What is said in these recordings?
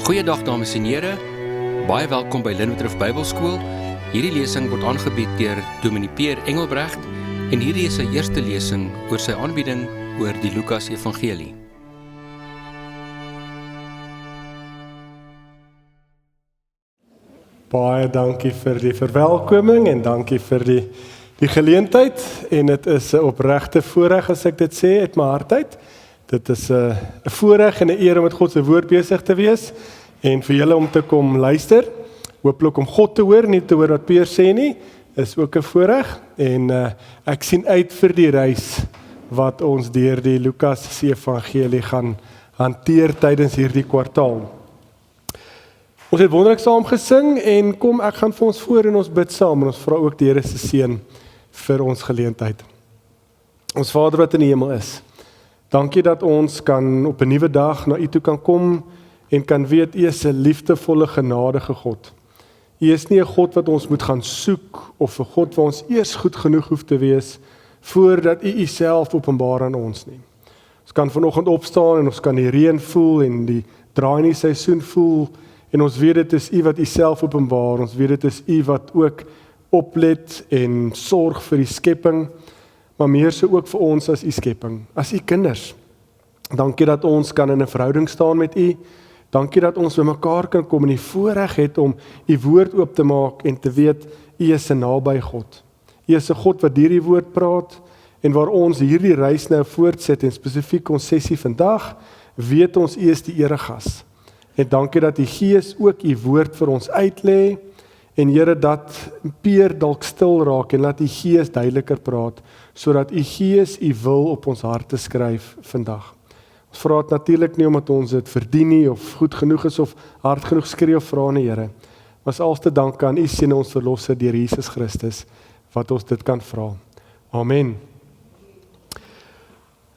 Goeiedag dames en here, baie welkom by Linwoodrif Bybelskool. Hierdie lesing word aangebied deur Dominee Peer Engelbrecht en hierdie is sy eerste lesing oor sy aanbieding oor die Lukas Evangelie. Baie dankie vir die verwelkoming en dankie vir die geleentheid en dit is 'n opregte voorreg as ek dit sê uit my hart uit. Dit is 'n voorreg en 'n eer om met God se woord besig te wees en vir julle om te kom luister. Hooplik om God te hoor, nie te hoor wat Peer sê nie, is ook 'n voorreg en ek sien uit vir die reis wat ons deur die Lukas se Evangelie gaan hanteer tydens hierdie kwartaal. Ons het wonderlik saam gesing en kom ek gaan vir ons voor en ons bid saam en ons vra ook die Here se seën vir ons geleentheid. Ons Vader wat in die hemel is, dankie dat ons kan op 'n nuwe dag na U toe kan kom en kan weet U is 'n liefdevolle, genadige God. U is nie 'n God wat ons moet gaan soek of 'n God waar ons eers goed genoeg hoef te wees voordat U Uself openbaar aan ons nie. Ons kan vanoggend opstaan en ons kan die reën voel en die draai in die seisoen voel en ons weet dit is U wat Uself openbaar. Ons weet dit is U wat ook oplet en sorg vir die skepping, maar meer so ook vir ons as U skepping, as U kinders. Dankie dat ons kan in 'n verhouding staan met U. Dankie dat ons by mekaar kan kom en die voorreg het om U woord oop te maak en te weet U is 'n naby God. U is 'n God wat deur die woord praat en waar ons hierdie reis nou voortsit en spesifiek ons sessie vandag, weet ons U is die eregas. En dankie dat U Gees ook U woord vir ons uitlê en Here dat Peer dalk stil raak en laat U Gees duideliker praat sodat U Gees U wil op ons harte skryf vandag. Ons vra dit natuurlik nie omdat ons dit verdien nie of goed genoeg is of hard genoeg skree of vra nie, Here. Maar als te dank aan U seën ons verlosser deur Jesus Christus wat ons dit kan vra. Amen.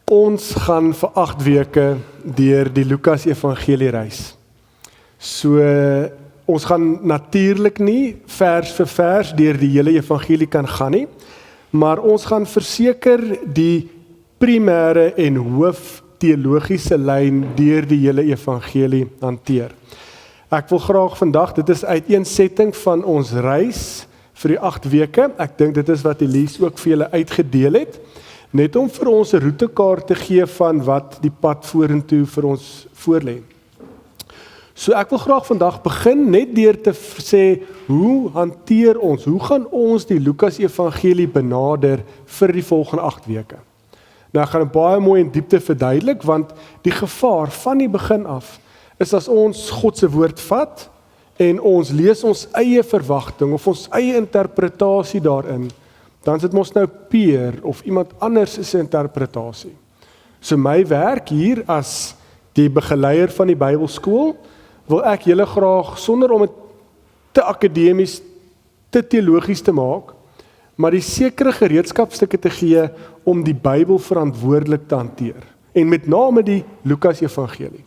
Ons gaan vir 8 weke deur die Lukas Evangelie reis. So ons gaan natuurlik nie vers vir vers deur die hele evangelie kan gaan nie, maar ons gaan verseker die primêre en hoof teologiese lyn deur die hele evangelie hanteer. Ek wil graag vandag, dit is uiteensetting van ons reis vir die 8 weke. Ek dink dit is wat Elise ook vir julle uitgedeel het, net om vir ons 'n roetekaart te gee van wat die pad vorentoe vir ons voorlê. So ek wil graag vandag begin net deur te sê, hoe hanteer ons, hoe gaan ons die Lukas Evangelie benader vir die volgende 8 weke? Nou ek gaan baie mooi en diepte verduidelik, want die gevaar van die begin af, is as ons God se woord vat, en ons lees ons eie verwagting, of ons eie interpretasie daarin, dan is dit mos nou Peer, of iemand anders se interpretasie. So my werk hier as die begeleier van die Bybelskool, wil ek julle graag, sonder om dit te akademies, te teologies te maak, maar die sekere gereedskapstukke te gee om die Bybel verantwoordelik te hanteer. En met name die Lukas Evangelie.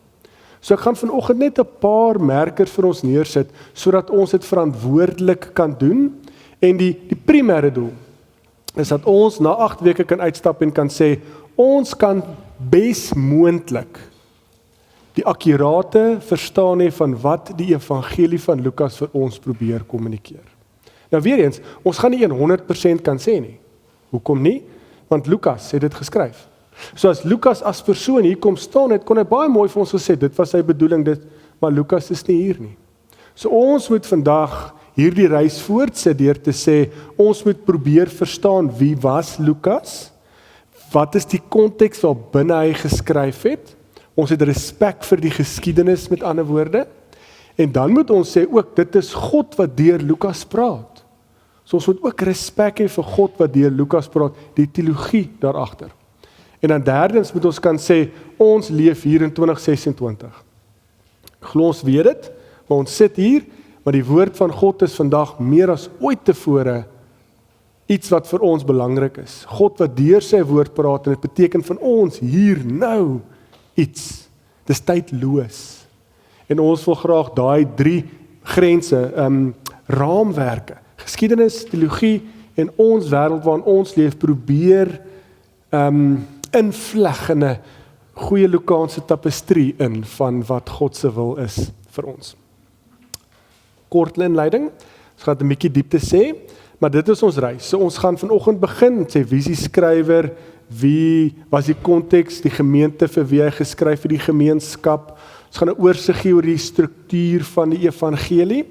So ek gaan vanoggend net 'n paar merkers vir ons neersit, sodat ons dit verantwoordelik kan doen. En die primêre doel is dat ons na 8 weke kan uitstap en kan sê, ons kan besmoontlik die akkurate verstaan hê van wat die evangelie van Lukas vir ons probeer kommunikeer. Nou weer eens, ons gaan nie 100% kan sê nie. Hoekom nie? Want Lukas het dit geskryf. So as Lukas as persoon hier kom staan het, kon hy baie mooi vir ons gesê, dit was sy bedoeling dit, maar Lukas is nie hier nie. So ons moet vandag hierdie reis voortsit deur te sê, ons moet probeer verstaan wie was Lukas, wat is die konteks waar binne hy geskryf het, ons het respek vir die geskiedenis met ander woorde, en dan moet ons sê ook, dit is God wat deur Lukas praat. So ons moet ook respek hê vir God wat deur Lukas praat, die teologie daarachter. En dan derdens moet ons kan sê, ons leef hier in 2026. Glo ons weet dit, maar ons sit hier, maar die woord van God is vandag meer as ooit tevore iets wat vir ons belangrik is. God wat deur sy woord praat, en dit beteken van ons hier nou iets. Dis tydloos. En ons wil graag daai 3 grense, raamwerke, geskiedenis, teologie en ons wêreld waarin ons leef probeer invleg in 'n goeie Lukaanse tapestrie in van wat God se wil is vir ons. Kort inleiding, ons gaan 'n bietjie diepte sê, maar dit is ons reis. So ons gaan vanoggend begin, sê visieskrywer, wie was die konteks, die gemeente vir wie hy geskryf vir die gemeenskap. Ons gaan 'n oorsig gee oor die struktuur van die evangelie,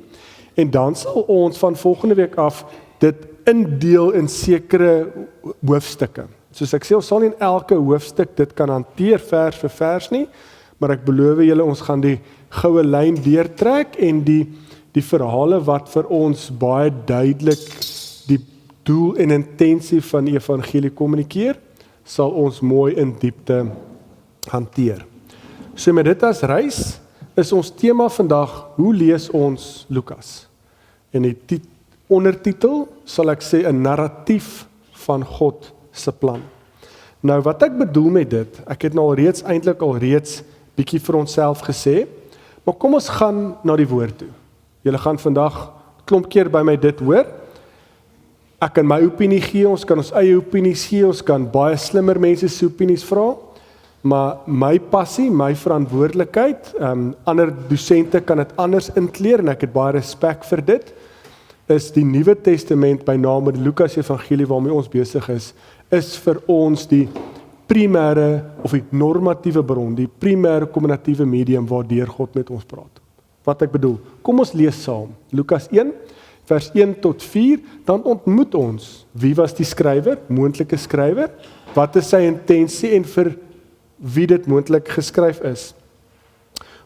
en dan sal ons van volgende week af dit indeel in sekere hoofstukke. Soos ek sê, ons sal nie in elke hoofstuk dit kan hanteer vers vir vers nie, maar ek beloof julle, ons gaan die goue lyn deurtrek en die verhale wat vir ons baie duidelik die doel en intensie van die evangelie kommunikeer, sal ons mooi in diepte hanteer. So met dit as reis, is ons tema vandag, hoe lees ons Lukas? En die ondertitel sal ek sê, 'n narratief van God se plan. Nou wat ek bedoel met dit, ek het nou eintlik alreeds bietjie vir onsself gesê, maar kom ons gaan na die woord toe. Julle gaan vandag klomp keer by my dit hoor. Ek kan my opinie gee, ons kan ons eie opinies gee, ons kan baie slimmer mense se opinies vra, maar my passie, my verantwoordelikheid, ander dosente kan dit anders inkleer en ek het baie respek vir dit, is die Nuwe Testament, by name die Lukas Evangelie waarmee ons besig is vir ons die primêre of die normatiewe bron, die primêre kommunikatiewe medium waardeur God met ons praat. Wat ek bedoel, kom ons lees saam. Lukas 1, vers 1 tot 4, dan ontmoet ons, wie was die skrywer, moontlike skrywer, wat is sy intensie en vir wie dit moontlik geskryf is.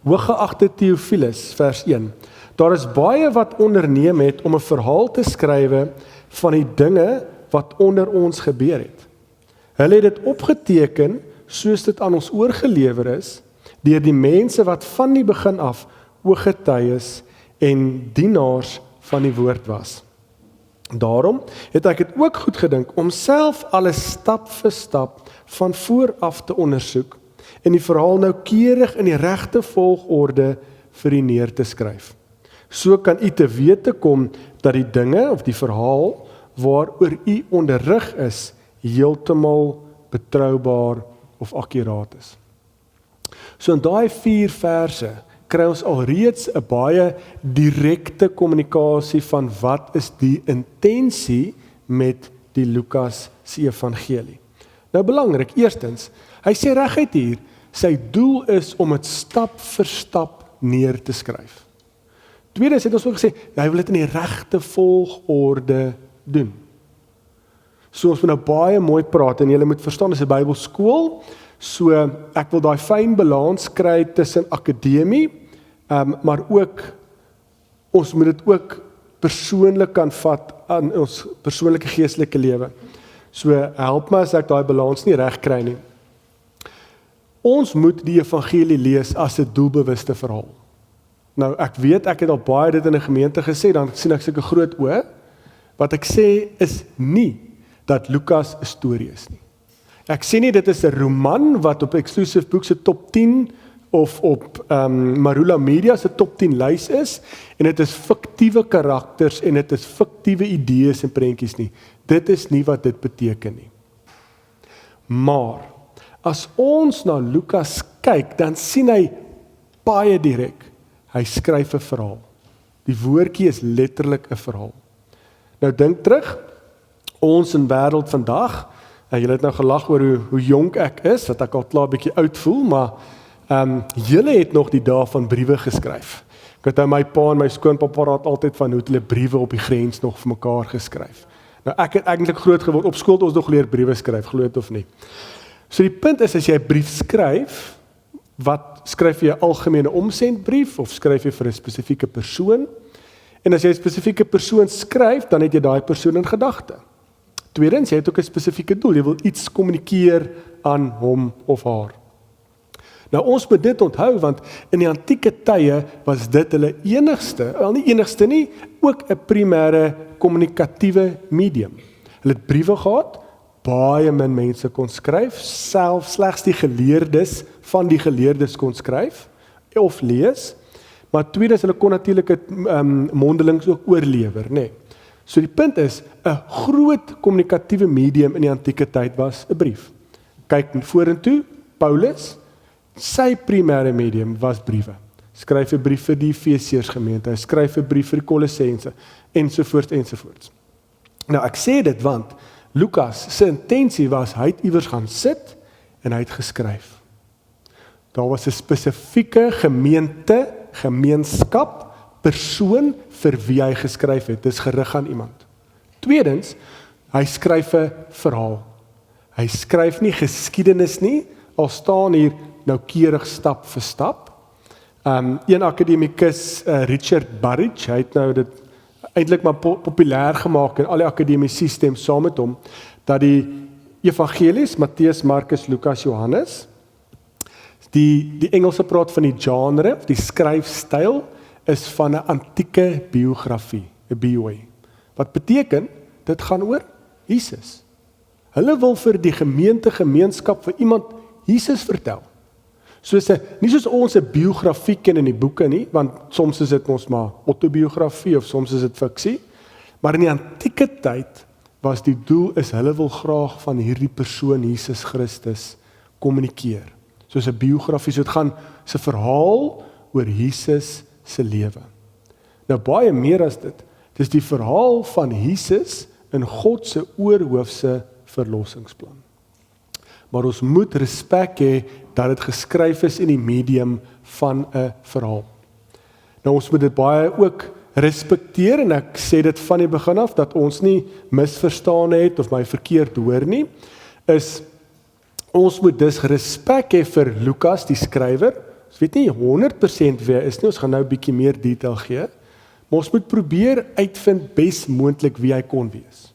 Hooggeagte Theophilus, vers 1, daar is baie wat onderneem het om 'n verhaal te skrywe van die dinge wat onder ons gebeur het. Hulle het dit opgeteken, soos dit aan ons oorgelewer is, deur die mense wat van die begin af ooggetuies en dienaars van die woord was. Daarom het ek dit ook goed gedink om self alles stap vir stap van vooraf te ondersoek en die verhaal noukeurig in die regte volgorde vir u neer te skryf. So kan u te wete kom dat die dinge of die verhaal waaroor u onderrig is, heeltemal betroubaar of akkuraat is. So in daai 4 verse kry ons alreeds 'n baie direkte kommunikasie van wat is die intensie met die Lukas se evangelie. Nou belangrik, eerstens, hy sê reguit hier, sy doel is om dit stap vir stap neer te skryf. Tweedens het ons ook gesê, hy wil dit in die regte volgorde doen. So ons moet nou baie mooi praat, en julle moet verstaan, dis 'n Bybelskool, so ek wil daai fyn balans kry tussen akademie, maar ook, ons moet dit ook persoonlik kan vat aan ons persoonlike geestelike lewe. So help my as ek daai balans nie reg kry nie. Ons moet die evangelie lees as 'n doelbewuste verhaal. Nou ek weet, ek het al baie dit in 'n gemeente gesê, dan sien ek sulke groot oë. Wat ek sê is nie dat Lukas 'n storie is nie. Ek sê nie dit is 'n roman wat op Exclusive Books se top 10 of op Marula Media se top 10 lys is, en dit is fiktiewe karakters en dit is fiktiewe idees en prentjies nie. Dit is nie wat dit beteken nie. Maar as ons na Lukas kyk, dan sien hy baie direk, hy skryf 'n verhaal. Die woordjie is letterlik 'n verhaal. Nou dink terug, ons in wêreld vandag, en julle het nou gelag oor hoe jonk ek is, wat ek al klaar 'n bietjie oud voel, maar julle het nog die dae van briewe geskryf. Ek het my pa en my skoonpapa raad altyd van hoe hulle briewe op die grens nog vir mekaar geskryf. Nou ek het eintlik groot geword, op skool het ons nog geleer briewe skryf, glo dit of nie. So die punt is, as jy 'n brief skryf, wat skryf jy 'n algemene omsendbrief, of skryf jy vir 'n spesifieke persoon? En as jy 'n spesifieke persoon skryf, dan het jy daai persoon in gedagte. Tweedens, jy het ook 'n spesifieke doel, jy wil iets kommunikeer aan hom of haar. Nou ons moet dit onthou, want in die antieke tye was dit hulle enigste, wel nie enigste nie, ook 'n primêre kommunikatiewe medium. Hulle het briewe gehad, baie min mense kon skryf, slegs die geleerdes van die geleerdes kon skryf of lees, maar tweedens, hulle kon natuurlik mondelings ook oorlewer, nê. So die punt is, 'n groot kommunikatiewe medium in die antieke tyd was 'n brief. Kyk vorentoe, Paulus, sy primêre medium was briewe. skryf 'n brief vir die Efesiërs gemeente, hy skryf 'n brief vir die Kolossense, ensovoorts, ensovoorts. Nou ek sê dit want Lukas se intensie was, hy het iewers gaan sit en hy het geskryf. Daar was 'n spesifieke gemeente, gemeenskap, persoon vir wie hy geskryf het. Dis gerig aan iemand. Tweedens, hy skryf 'n verhaal. Hy skryf nie geskiedenis nie, al staan hier noukeurig stap vir stap. Een akademikus, Richard Burridge, hy het nou dit eintlik maar populêr gemaak en al die akademici stem saam met hom, dat die evangelies, Matteus, Markus, Lukas, Johannes, die Engelse praat van die genre, die skryfstyl, is van 'n antieke biografie, 'n BOE. Wat beteken, dit gaan oor Jesus. Hulle wil vir die gemeenskap, vir iemand Jesus vertel. Nie soos ons 'n biografie ken in die boeke nie, want soms is dit ons maar autobiografie of soms is dit fiksie, maar in die antieke tyd was die doel is hulle wil graag van hierdie persoon Jesus Christus kommunikeer. Soos 'n biografie, so dit gaan 'n verhaal oor Jesus se lewe. Nou baie meer as dit. Dis die verhaal van Jesus in God se oorhoofse verlossingsplan. Maar ons moet respek hê dat dit geskryf is in die medium van 'n verhaal. Nou ons moet dit baie ook respekteer en ek sê dit van die begin af dat ons nie misverstaan het of my verkeerd hoor nie, is ons moet dus respek hê vir Lukas die skrywer. Ons weet nie 100% wie hy is nie, ons gaan nou 'n bietjie meer detail gee, maar ons moet probeer uitvind bes moontlik wie hy kon wees.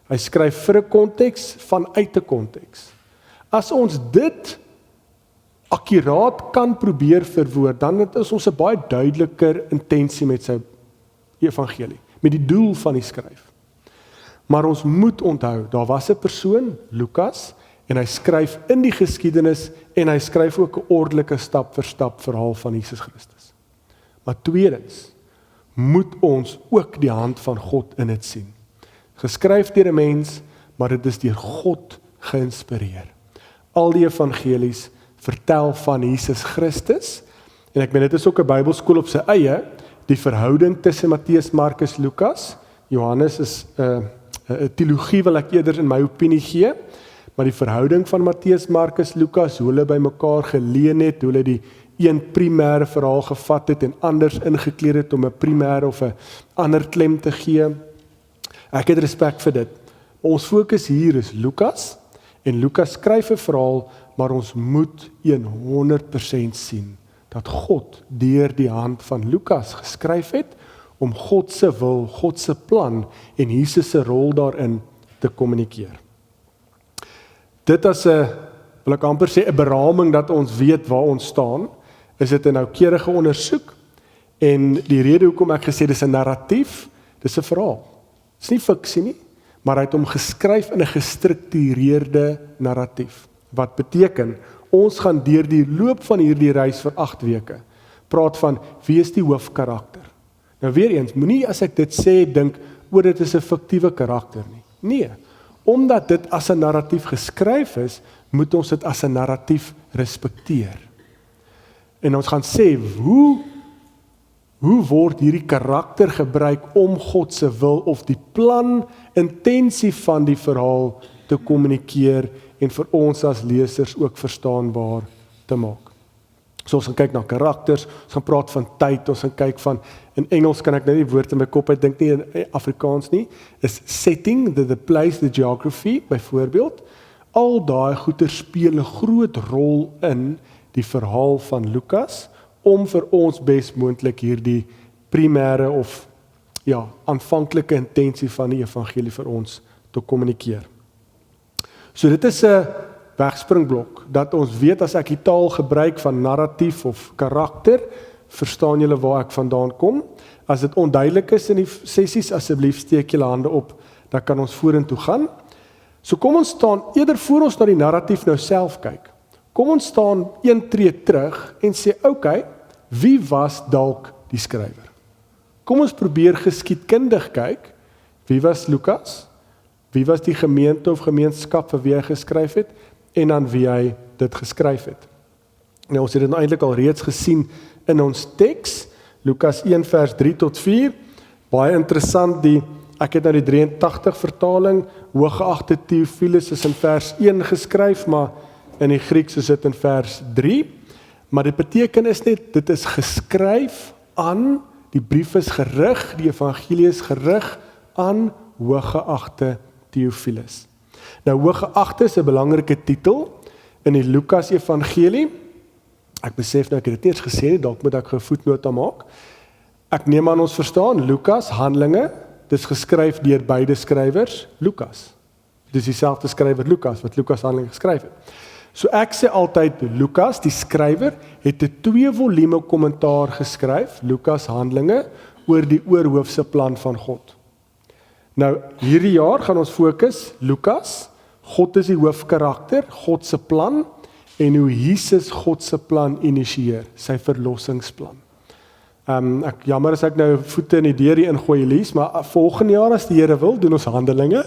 Hy skryf vir 'n konteks vanuit 'n konteks. As ons dit akkuraat kan probeer verwoord, dan is ons 'n baie duideliker intensie met sy evangelie, met die doel van die skryf. Maar ons moet onthou, daar was 'n persoon, Lukas, en hy skryf in die geskiedenis en hy skryf ook 'n ordelike stap vir stap verhaal van Jesus Christus. Maar tweedens, moet ons ook die hand van God in dit sien. Geskryf deur 'n mens, maar dit is deur God geïnspireer. Al die evangelies vertel van Jesus Christus, en ek meen dit is ook 'n Bybelskool op sy eie, die verhouding tussen Matteus, Markus, Lukas. Johannes is 'n teologie wil ek eerder in my opinie gee, maar die verhouding van Matteus, Markus, Lukas, hoe hulle by mekaar geleen het, hoe hulle die een primêre verhaal gevat het en anders ingekleed het om 'n primêre of 'n ander klem te gee. Ek het respek vir dit. Ons fokus hier is Lukas, en Lukas skryf 'n verhaal, maar ons moet 100% sien dat God deur die hand van Lukas geskryf het om God se wil, God se plan en Jesus se rol daarin te kommunikeer. Dit as 'n, wil ek amper sê, 'n beraming dat ons weet waar ons staan, is dit 'n noukeurige ondersoek, en die rede hoekom ek gesê dis 'n narratief, dis 'n verhaal. Dis nie fiksie nie, maar hy het hom geskryf in 'n gestruktureerde narratief. Wat beteken, ons gaan deur die loop van hierdie reis vir 8 weke, praat van wie is die hoofkarakter. Nou weer eens, moenie as ek dit sê, dink, dit is 'n fiktiewe karakter nie. Nee, omdat dit as 'n narratief geskryf is, moet ons dit as 'n narratief respekteer. En ons gaan sê, hoe word hierdie karakter gebruik om God se wil of die plan, intensie van die verhaal te kommunikeer en vir ons as lesers ook verstaanbaar te maak. So ons gaan kyk na karakters, ons gaan praat van tyd, ons gaan kyk van, in Engels kan ek nou die woord in my kop uit dink nie, in Afrikaans nie, is setting, the place, the geography, byvoorbeeld. Al daai goeie speel 'n groot rol in die verhaal van Lukas, om vir ons bes moontlik hierdie primêre of aanvanklike intensie van die evangelie vir ons te kommunikeer. So dit is 'n wegspringblok, dat ons weet as ek die taal gebruik van narratief of karakter, verstaan julle waar ek vandaan kom. As dit onduidelik is in die sessies, asseblief steek julle hande op, dan kan ons vorentoe gaan. So kom ons staan, eerder voor ons na die narratief nou self kyk, kom ons staan een tree terug en sê, okay, wie was dalk die skrywer? Kom ons probeer geskiedkundig kyk, wie was Lukas? Wie was die gemeente of gemeenskap vir wie hy geskryf het, en aan wie hy dit geskryf het? Nou, ons het dit nou eintlik al reeds gesien in ons teks, Lukas 1 vers 3 tot 4, baie interessant, ek het nou die 83 vertaling, hooggeagte Theophilus is in vers 1 geskryf, maar in die Grieks is dit in vers 3, maar dit beteken is net, dit is geskryf aan, die brief is gerig, die evangelie is gerig aan hooggeagte Theophilus. Nou, hooggeagte is 'n belangrike titel in die Lukas evangelie. Ek besef nou, ek het dit nie eens gesê nie, dalk moet ek 'n voetnota maak. Ek neem aan ons verstaan, Lukas, Handelinge, dis geskryf deur beide skrywers, Lukas. Dis dieselfde skrywer Lukas, wat Lukas Handelinge geskryf het. So ek sê altyd, Lukas, die skrywer, het 'n 2 volume kommentaar geskryf, Lukas Handelinge, oor die oorhoofse plan van God. Nou, hierdie jaar gaan ons fokus, Lukas, God is die hoofkarakter, God se plan, en hoe Jesus God se plan initieer, sy verlossingsplan. Ek jammer as ek nou voete in die deur hier ingooi, Elise, maar volgende jaar as die Here wil, doen ons Handelinge,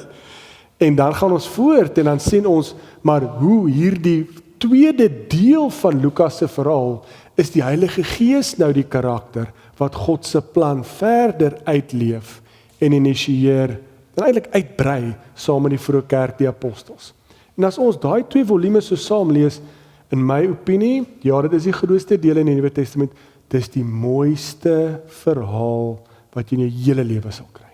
en dan gaan ons voort, en dan sien ons, maar hoe hierdie tweede deel van Lukas se verhaal, is die Heilige Gees nou die karakter, wat God se plan verder uitleef, en initieer, en eintlik uitbrei, saam met die vroeë kerk, die apostels. En as ons daai 2 volumes so saam lees, in my opinie, ja, dit is die grootste deel in die Nuwe Testament, dis die mooiste verhaal, wat jy in jou hele lewe sal kry.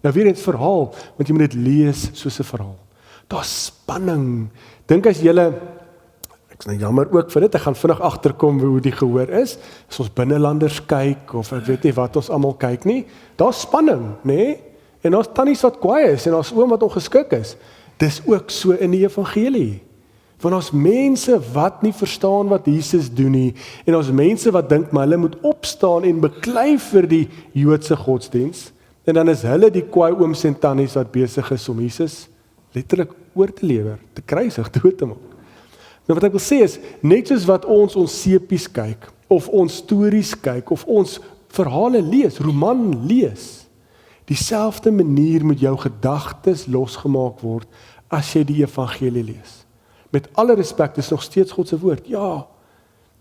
Nou weer eens verhaal, want jy moet dit lees soos 'n verhaal. Daar's spanning. Dink as julle, ek is nou jammer ook vir dit, ek gaan vinnig agterkom hoe die gehoor is, as ons binnelanders kyk, of ek weet nie wat ons almal kyk nie, daar's spanning, nê? En daar's tannies wat kwaai is, en daar's oom wat ongeskik is. Dis ook so in die evangelie. Want ons mense wat nie verstaan wat Jesus doen nie, en ons mense wat dink maar hulle moet opstaan en beklei vir die Joodse godsdiens, en dan is hulle die kwaai ooms en tannies wat besig is om Jesus letterlik oor te lewer, te kruisig, dood te maak. Nou wat ek wil sê is, net soos wat ons sepies kyk, of ons stories kyk, of ons verhale lees, roman lees, dieselfde manier moet jou gedagtes losgemaak word, as jy die evangelie lees. Met alle respek, is nog steeds God se woord, ja,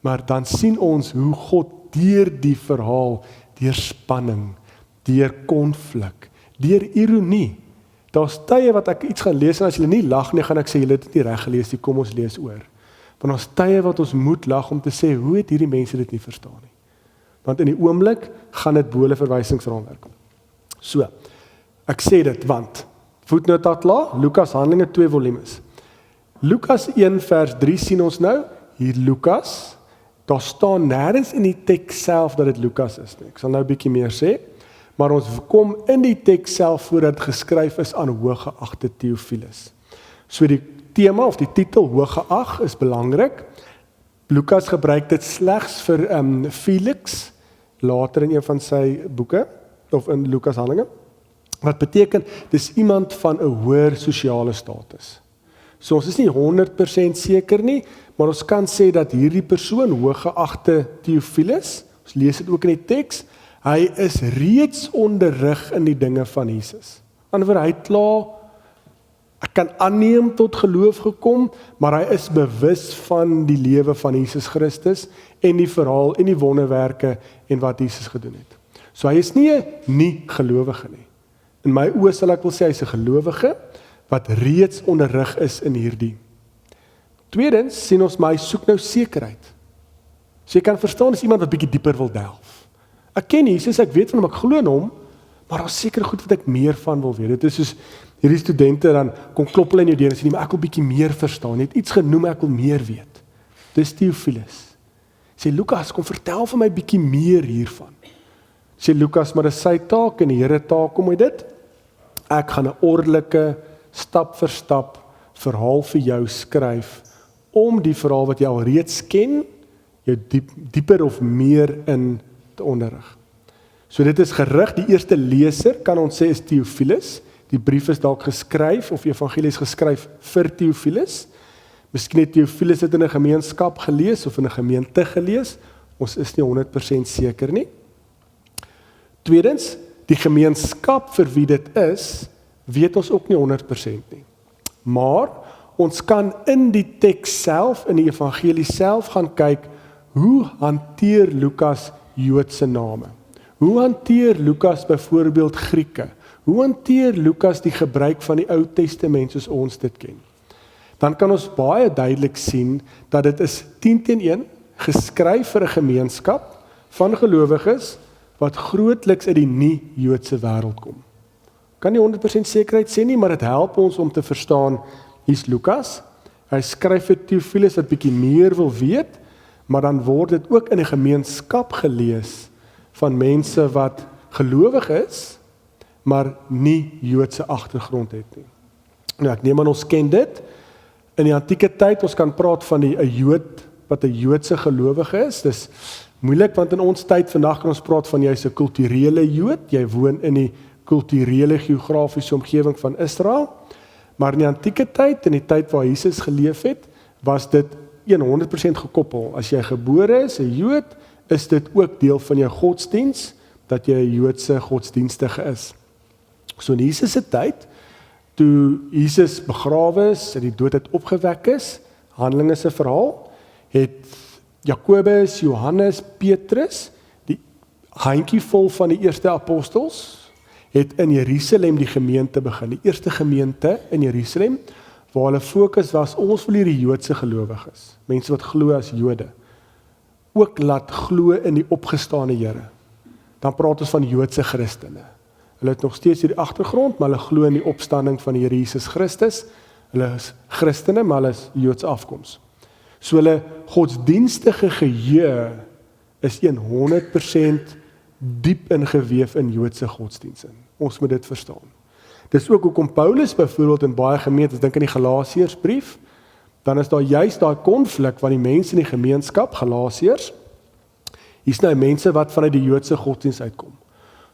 maar dan sien ons hoe God deur die verhaal, deur spanning, deur konflik, deur ironie. Daar's tye wat ek iets gaan lees, en as julle nie lag nie, gaan ek sê, julle het dit nie reg gelees nie, kom ons lees oor. Want daar's tye wat ons moet lag om te sê, hoe het hierdie mense dit nie verstaan nie? Want in die oomblik gaan dit bo hulle verwysingsraamwerk. So, ek sê dit, want, voetnota klaar, Lukas Handelinge 2 volumes. Lukas 1 vers 3 sien ons nou, hier Lukas, daar staan nêrens in die teks self dat dit Lukas is nie. Ek sal nou 'n bietjie meer sê, maar ons kom in die teks self voordat geskryf is aan hooggeagte Theophilus. So die tema of die titel hooggeag is belangrik. Lukas gebruik dit slegs vir Felix, later in een van sy boeke, of in Lukas Handelinge, wat beteken, dis iemand van 'n hoër sosiale status. So ons is nie 100% seker nie, maar ons kan sê dat hierdie persoon, hooggeagte Theophilus, ons lees dit ook in die teks, hy is reeds onderrig in die dinge van Jesus. Anderwoorde, hy het klaar, ek kan aanneem tot geloof gekom, maar hy is bewus van die lewe van Jesus Christus, en die verhaal, en die wonderwerke, en wat Jesus gedoen het. So hy is nie 'n nie-gelowige nie. In my oë sal ek wil sê, hy is 'n gelowige, wat reeds onderrig is in hierdie. Tweedens, sien ons maar, hy soek nou sekerheid. So jy kan verstaan, is iemand wat bietjie dieper wil delf. Ek ken Jesus, ek weet van hom, ek glo in hom, maar daar is seker goed wat ek meer van wil weet. Dit is soos, hierdie studente dan, kom klop hulle in jou deur en sê, maar ek wil bietjie meer verstaan, jy het iets genoem, ek wil meer weet. Dis Theophilus. Sê, Lukas, kom vertel vir my bietjie meer hiervan. Sê Lukas, maar dis sy taak, en die Here taak, kom hy dit? Ek gaan 'n ordelike, stap vir stap, verhaal vir jou skryf, om die verhaal wat jy al reeds ken, jou dieper of meer in te onderrig. So dit is gerig, die eerste leser, kan ons sê, is Theophilus, die brief is dalk geskryf, of die evangelie is geskryf vir Theophilus, miskien het Theophilus dit in 'n gemeenskap gelees, of in 'n gemeente gelees, ons is nie 100% seker nie. Tweedens, die gemeenskap vir wie dit is, weet ons ook nie 100% nie. Maar, ons kan in die teks self, in die evangelie self gaan kyk, hoe hanteer Lukas Joodse name? Hoe hanteer Lukas byvoorbeeld Grieke? Hoe hanteer Lukas die gebruik van die Ou Testament soos ons dit ken? Dan kan ons baie duidelik sien dat dit is 10-1 geskryf vir 'n gemeenskap van gelowiges wat grootliks uit die nie-Joodse wêreld kom. Kan nie 100% sekerheid sê nie, maar dit help ons om te verstaan, hier's Lukas, hy skryf vir Theophilus wat bietjie meer wil weet, maar dan word dit ook in 'n gemeenskap gelees van mense wat gelowig is, maar nie Joodse agtergrond het nie. Nou ek neem aan ons ken dit. In die antieke tyd, ons kan praat van 'n Jood wat 'n Joodse gelowige is. Dis moeilik want in ons tyd vandag kan ons praat van jy's 'n kulturele Jood, jy woon in die kulturele geografiese omgewing van Israel. Maar in die antieke tyd, in die tyd waar Jesus geleef het, was dit 100% gekoppel. As jy gebore is, 'n Jood, is dit ook deel van jou godsdiens, dat jy 'n Joodse godsdienstige is. So in Jesus se tyd, toe Jesus begrawe is, uit die dood uit opgewek is, Handelinge se verhaal, het Jakobus, Johannes, Petrus, die handjie vol van die eerste apostels, het in Jerusalem die gemeente begin, die eerste gemeente in Jerusalem, waar hulle fokus was, ons wil hierdie Joodse gelowiges, mense wat glo as Jode, ook laat glo in die opgestane Here. Dan praat ons van Joodse Christene. Hulle het nog steeds hierdie agtergrond, maar hulle glo in die opstanding van die Here Jesus Christus. Hulle is Christene, maar hulle is Joodse afkoms. So hulle godsdienstige geheue is 100% diep ingeweef in Joodse godsdienste. Ons moet dit verstaan. Dis ook hoekom Paulus byvoorbeeld in baie gemeentes, dink aan die Galasiërsbrief, dan is daar juist daai konflik van die mense in die gemeenskap, Galasiërs, hier's nou mense wat vanuit die Joodse godsdienst uitkom.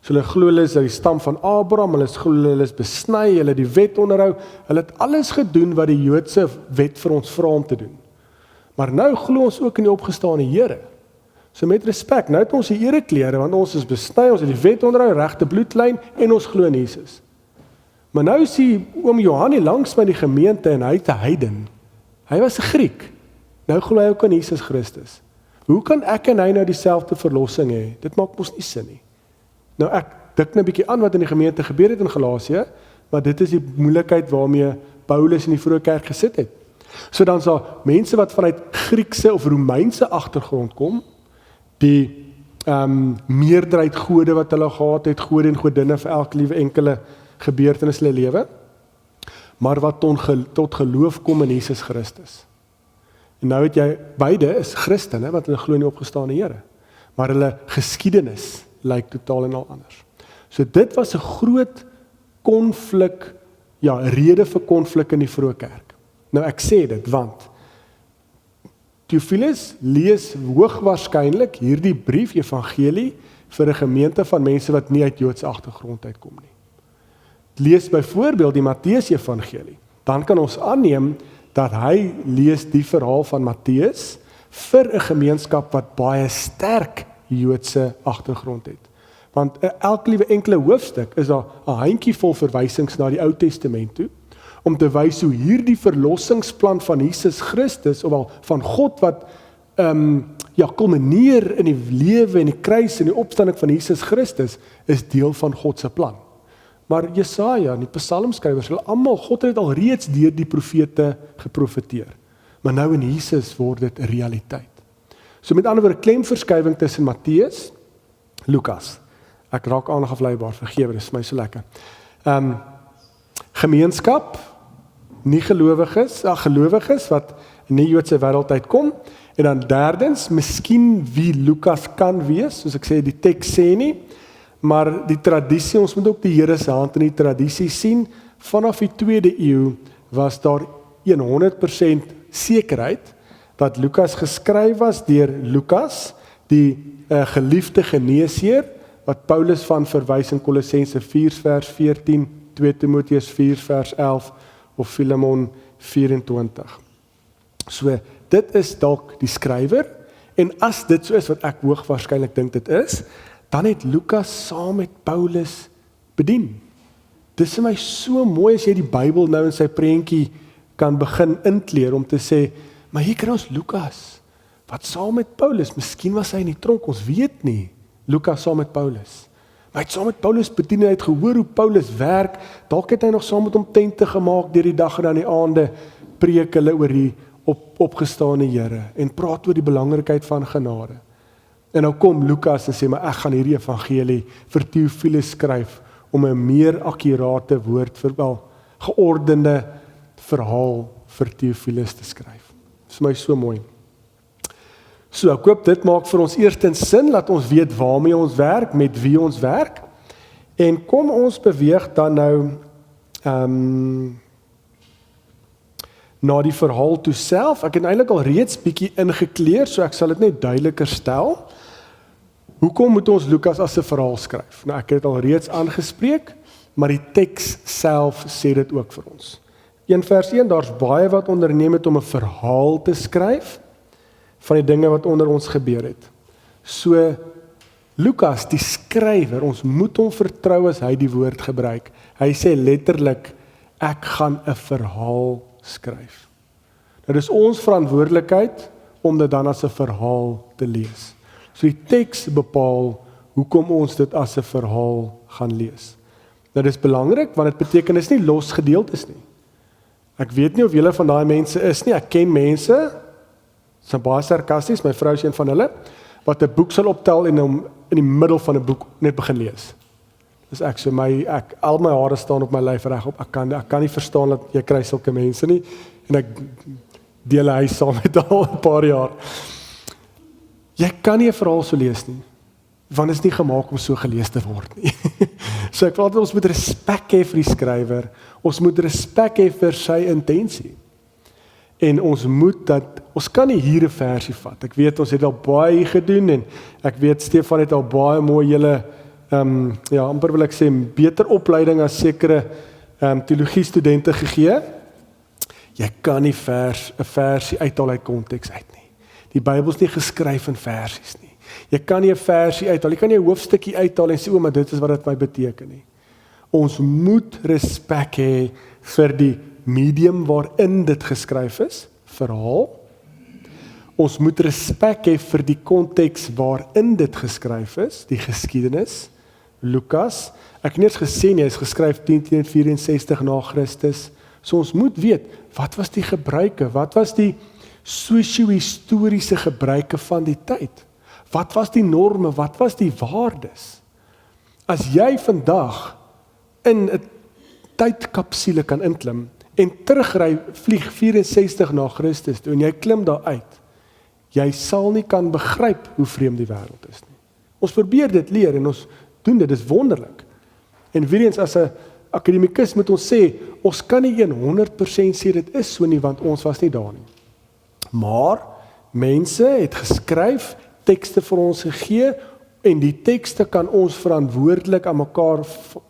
So hulle glo hulle is uit die stam van Abraham, hulle glo hulle is besny, hulle die wet onderhou, hulle het alles gedoen wat die Joodse wet vir ons vra om te doen. Maar nou glo ons ook in die opgestane Here. So met respek, nou het ons die ereklere, want ons is besny, ons het die wet onderhou, regte bloedlyn, en ons glo in Jesus. Maar nou sien oom Johan hier langs by die gemeente, en hy het 'n heiden. Hy was 'n Griek. Nou glo hy ook in Jesus Christus. Hoe kan ek en hy nou dieselfde verlossing hê? Dit maak mos nie sin nie. Nou ek dik nou 'n bietjie aan wat in die gemeente gebeur het in Galasië, maar dit is die moeilikheid waarmee Paulus in die vroeë kerk gesit het. So dan is daar mense wat vanuit Griekse of Romeinse agtergrond kom, die meerderheid gode wat hulle gehad het, gode en godinne vir elke liewe enkele gebeurtenis in hulle lewe, maar wat tot geloof kom in Jesus Christus. En nou het jy, beide is Christene, want hulle glo in die opgestane Here, maar hulle geskiedenis lyk totaal en al anders. So dit was 'n groot konflik, rede vir konflik in die vroeë kerk. Nou ek sê dit, want Theophilus lees hoogwaarskynlik hierdie brief, evangelie, vir 'n gemeente van mense wat nie uit Joodse agtergrond uitkom nie. Lees byvoorbeeld die Matteus evangelie, dan kan ons aanneem dat hy lees die verhaal van Matteus vir 'n gemeenskap wat baie sterk Joodse agtergrond het. Want elke liewe enkele hoofstuk is daar 'n handjie vol verwysings na die Ou Testament toe, om te wys hoe hierdie verlossingsplan van Jesus Christus, ofwel van God wat kulmineer in die lewe en die kruis en die opstanding van Jesus Christus, is deel van God se plan. Maar Jesaja en die psalmskrywers, hulle almal, God het al reeds deur die profete geprofeteer. Maar nou in Jesus word dit 'n realiteit. So met ander woorde, klemverskywing tussen Matteus, Lukas. Ek raak aangevleibaar, vergewe, dis my so lekker. Gemeenskap, nie gelowiges wat in die Joodse wêreld uitkom, en dan derdens, miskien wie Lukas kan wees, soos ek sê, die teks sê nie, maar die tradisie, ons moet ook die Here se hand in die tradisie sien, vanaf die 2de eeu was daar 100% sekerheid, dat Lukas geskryf was deur Lukas, die geliefde geneesheer, wat Paulus van verwys in Kolossense 4 vers 14, 2 Timoteus 4 vers 11, of Filemon 24. So, dit is dalk die skrywer, en as dit so is wat ek hoogwaarskynlik dink dit is, dan het Lukas saam met Paulus bedien. Dit is vir my so mooi as jy die Bybel nou in sy prentjie kan begin inkleer om te sê, maar hier kry ons Lukas, Wat saam met Paulus? Miskien was hy in die tronk, ons weet nie. Lukas saam met Paulus. Maar hy het saam met Paulus bedien, hy het gehoor hoe Paulus werk, dalk het hy nog saam met hom tente gemaak deur die dag en aan die aande, preek hulle oor die opgestane Here, en praat oor die belangrikheid van genade. En nou kom Lukas en sê, maar ek gaan hierdie evangelie vir Theophilus skryf, om 'n meer akkurate woord vir geordende verhaal vir Theophilus te skryf. Dit is vir my so mooi. So, ek hoop dit maak vir ons eerstens sin, laat ons weet waarmee ons werk, met wie ons werk, en kom ons beweeg dan nou na die verhaal toe self. Ek het eintlik al reeds bietjie ingekleer, so ek sal dit net duideliker stel. Hoekom moet ons Lukas as 'n verhaal skryf? Nou, ek het dit al reeds aangespreek, maar die teks self sê dit ook vir ons. 1 vers 1, daar's baie wat onderneem het om 'n verhaal te skryf van die dinge wat onder ons gebeur het. So, Lukas, die skrywer, ons moet hom vertrou as hy die woord gebruik. Hy sê letterlik, ek gaan 'n verhaal skryf. Nou, dis ons verantwoordelikheid om dit dan as 'n verhaal te lees. So die teks bepaal hoekom ons dit as 'n verhaal gaan lees. Nou dis belangrik, want dit beteken is nie los gedeeltes nie. Ek weet nie of julle van daai mense is nie, ek ken mense, is baie sarkasties, my vrou is een van hulle, wat 'n boek sal optel en hom in die middel van 'n boek net begin lees. Dis ek, so al my hare staan op my lyf regop, ek kan nie verstaan dat jy kry sulke mense nie, en ek deel 'n huis saam met al 'n paar jaar. Jy kan nie 'n verhaal so lees nie, want dit is nie gemaak om so gelees te word nie. So ek wil altyd, ons moet respek hê vir die skrywer, ons moet respek hê vir sy intensie. En ons kan nie hier 'n versie vat. Ek weet, ons het al baie gedoen, en ek weet, Stefan het al baie mooi julle, amper wil ek sê, beter opleiding as sekere teologie studente gegee. Jy kan nie 'n versie uithaal uit konteks uit nie. Die Bybel is nie geskryf in versies nie. Jy kan nie 'n versie uithaal, jy kan nie 'n hoofstukkie uithaal en sê, maar dit is wat dit my beteken nie. Ons moet respek hê vir die medium waarin dit geskryf is, verhaal. Ons moet respek hê vir die konteks waarin dit geskryf is, die geskiedenis. Lukas, ek het nie eens gesê nie, hy is geskryf 1064 na Christus. So ons moet weet, wat was die gebruike, wat was die sosio-historiese gebruike van die tyd? Wat was die norme, wat was die waardes? As jy vandag in 'n tydkapsule kan inklim en terugry, vlieg 64 na Christus toe en jy klim daar uit, jy sal nie kan begryp hoe vreemd die wêreld is nie. Ons probeer dit leer en ons doen dit, is wonderlik. En weer eens, as 'n akademikus moet ons sê, ons kan nie 100% sê dit is so nie, want ons was nie daar nie. Maar mense het geskryf, tekste vir ons gegee, en die tekste kan ons verantwoordelik aan mekaar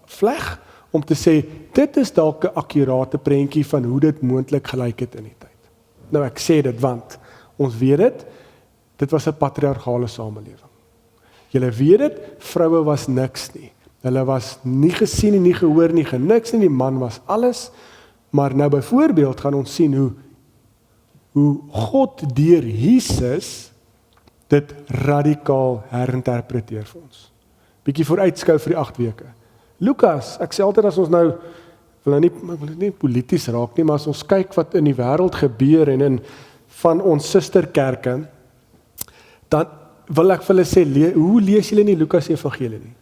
vleg, om te sê, dit is dalk 'n akkurate prentjie van hoe dit moontlik gelyk het in die tyd. Nou ek sê dit, want ons weet dit was 'n patriargale samelewing. Julle weet dit, vroue was niks nie. Hulle was nie gesien en nie gehoor nie, niks nie, die man was alles. Maar nou byvoorbeeld gaan ons sien hoe God deur Jesus dit radikaal herinterpreteer vir ons. Bietjie vooruitskou vir die 8 weke. Lukas, ek sê altyd as ons nou, ek wil nie polities raak nie, maar as ons kyk wat in die wêreld gebeur en in van ons susterkerke, dan wil ek vir hulle sê, hoe lees julle nie Lukas evangelie nie?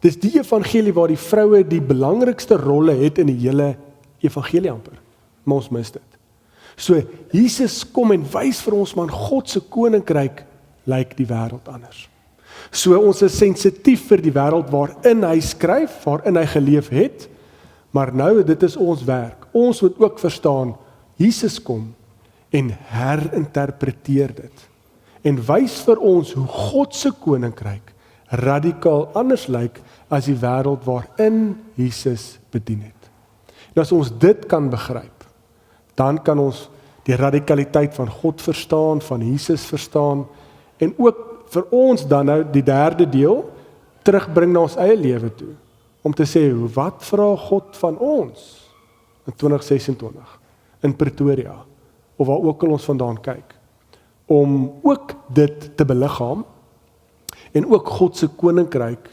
Dis die evangelie waar die vroue die belangrikste rolle het in die hele evangelie amper. Maar ons mis dit. So, Jesus kom en wys vir ons, man, God se koninkryk lyk die wêreld anders. So, ons is sensitief vir die wêreld waarin hy skryf, waarin hy geleef het, maar nou, dit is ons werk. Ons moet ook verstaan, Jesus kom en herinterpreteer dit. En wys vir ons hoe God se koninkryk radikaal anders lyk as die wêreld waarin Jesus bedien het. En as ons dit kan begryp, dan kan ons die radikaliteit van God verstaan, van Jesus verstaan, en ook vir ons dan nou die derde deel terugbring na ons eie lewe toe, om te sê, wat vra God van ons in 2026, in Pretoria, of waar ook al ons vandaan kyk, om ook dit te beliggaam en ook God se koninkryk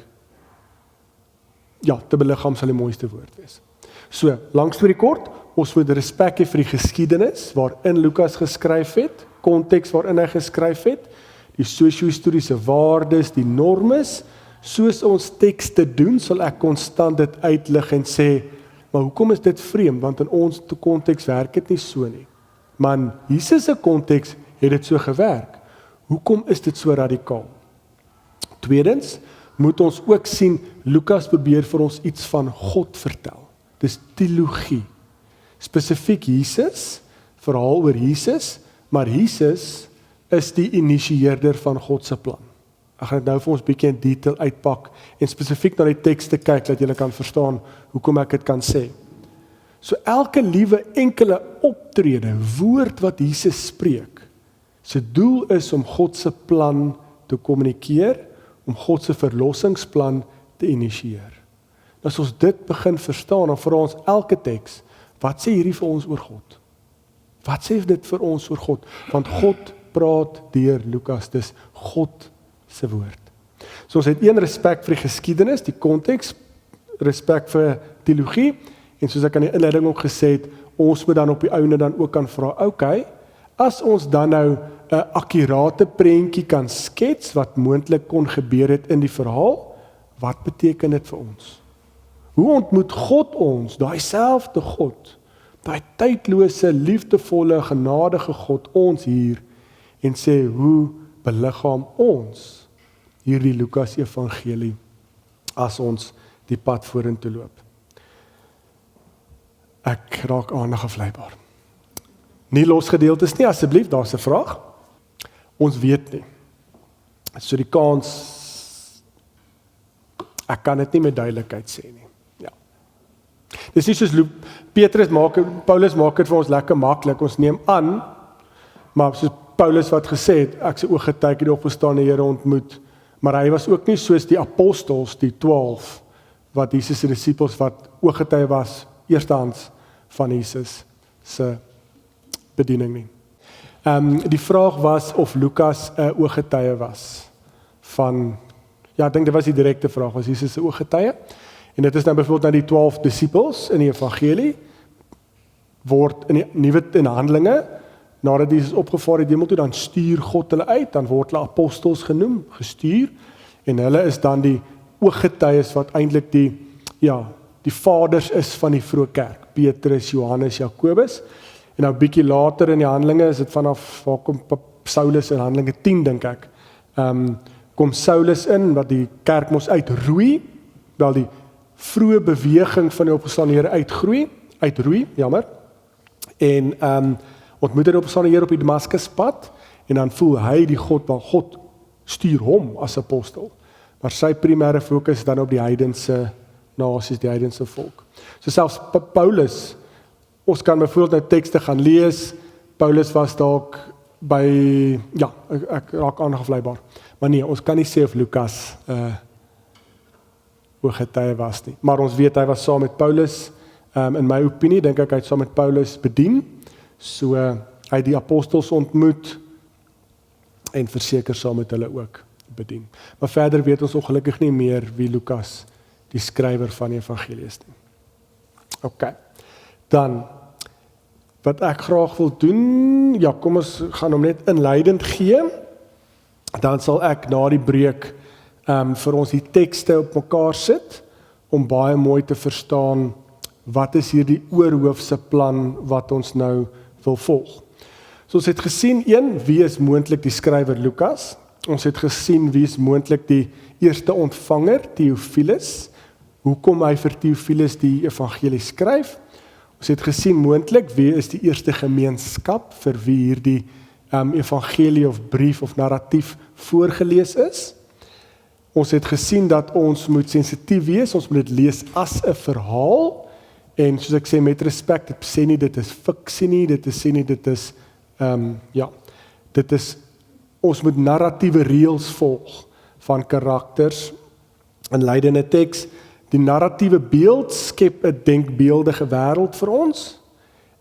te beliggaam sal die mooiste woord wees. So, lang storie kort, ons moet respek hê vir die geskiedenis waarin Lukas geskryf het, konteks waarin hy geskryf het, die sosio-historiese waardes, die normes, soos ons tekste doen, sal ek konstant dit uitlig en sê, maar hoekom is dit vreemd? Want in ons konteks werk dit nie so nie. Maar in Jesus se konteks het dit so gewerk. Hoekom is dit so radikaal? Tweedens, moet ons ook sien, Lukas probeer vir ons iets van God vertel. Dis teologie. Spesifiek Jesus, verhaal oor Jesus, maar Jesus is die initieerder van God se plan. Ek gaan dit nou vir ons bietjie in detail uitpak en spesifiek na die tekste kyk, dat julle kan verstaan hoekom ek dit kan sê. So elke liewe enkele optrede, woord wat Jesus spreek, sy doel is om God se plan te kommunikeer, om God se verlossingsplan te initieer. As ons dit begin verstaan, dan vra ons elke teks, wat sê hierdie vir ons oor God? Wat sê dit vir ons oor God? Want God praat deur Lukas, dis God se woord. So ons het respek vir die geskiedenis, die konteks, respek vir teologie, en soos ek aan die inleiding ook gesê het, ons moet dan op die einde dan ook kan vra, okay, as ons dan nou 'n akkurate prentjie kan skets, wat moontlik kon gebeur het in die verhaal, wat beteken dit vir ons? Hoe ontmoet God ons, daai selfde God, daai tydlose, liefdevolle, genadige God, ons hier, en sê, hoe beliggaam ons hierdie Lukas evangelie, as ons die pad vorentoe loop? Ek raak aandag afleibaar. Nie losgedeeltes nie, asseblief, daar's 'n vraag. Ons weet nie. So die kans, ek kan dit nie met duidelikheid sê nie. Ja. Dis nie soos Paulus maak dit vir ons lekker maklik, ons neem aan, maar soos Paulus wat gesê het, ek se ooggetuig die opgestaane Here ontmoet, maar hy was ook nie soos die apostels, die 12, wat Jesus se disippels wat ooggetuig was, eerstehands van Jesus se bediening nie. Die vraag was of Lukas 'n ooggetuie was van, ek dink dit was die direkte vraag, was Jesus se ooggetuie? En dit is nou byvoorbeeld na die 12 disippels in die evangelie, word in Handelinge, nadat Jesus opgevaar het hemel toe, dan stuur God hulle uit, dan word hulle apostels genoem, gestuur, en hulle is dan die ooggetuies wat eintlik die vaders is van die vroeë kerk, Petrus, Johannes, Jakobus, en nou bietjie later in die Handelinge, is dit vanaf, waar kom Saulus in Handelinge 10, dink ek, kom Saulus in, wat die kerk moes uitroei, wel die vroeë beweging van die opgestaane Here uitroei, en ontmoet hy die opgestaane Here op die Damaskuspad, en dan voel hy die God stuur hom as apostel, maar sy primêre fokus is dan op die heidense nasies, die heidense volk. So selfs Paulus, ons kan byvoorbeeld nou tekste gaan lees, Paulus was dalk by, ek raak aangevleibaar, maar nee, ons kan nie sê of Lukas ooggetuie was nie, maar ons weet hy was saam met Paulus, in my opinie, dink ek hy het saam met Paulus bedien, so hy die apostels ontmoet, en verseker saam met hulle ook bedien. Maar verder weet ons ongelukkig nie meer wie Lukas, die skrywer van die evangelie is nie. Ok, dan, wat ek graag wil doen, kom ons gaan hom net inleidend gee, dan sal ek na die breek vir ons die tekste op mekaar sit, om baie mooi te verstaan, wat is hier die oorhoofse plan, wat ons nou wil volg. So ons het gesien, wie is moontlik die skrywer Lukas, ons het gesien, wie is moontlik die eerste ontvanger, Theophilus, hoekom hy vir Theophilus die evangelie skryf, ons het gesien moontlik, wie is die eerste gemeenskap, vir wie hierdie evangelie of brief of narratief voorgelees is, ons het gesien dat ons moet sensitief wees, ons moet dit lees as 'n verhaal, en soos ek sê met respek, dit sê nie dit is fiksie nie, dit sê nie dit is, dit is, ons moet narratiewe reëls volg, van karakters, in leidende teks, die narratiewe beeld skep 'n denkbeeldige wêreld vir ons,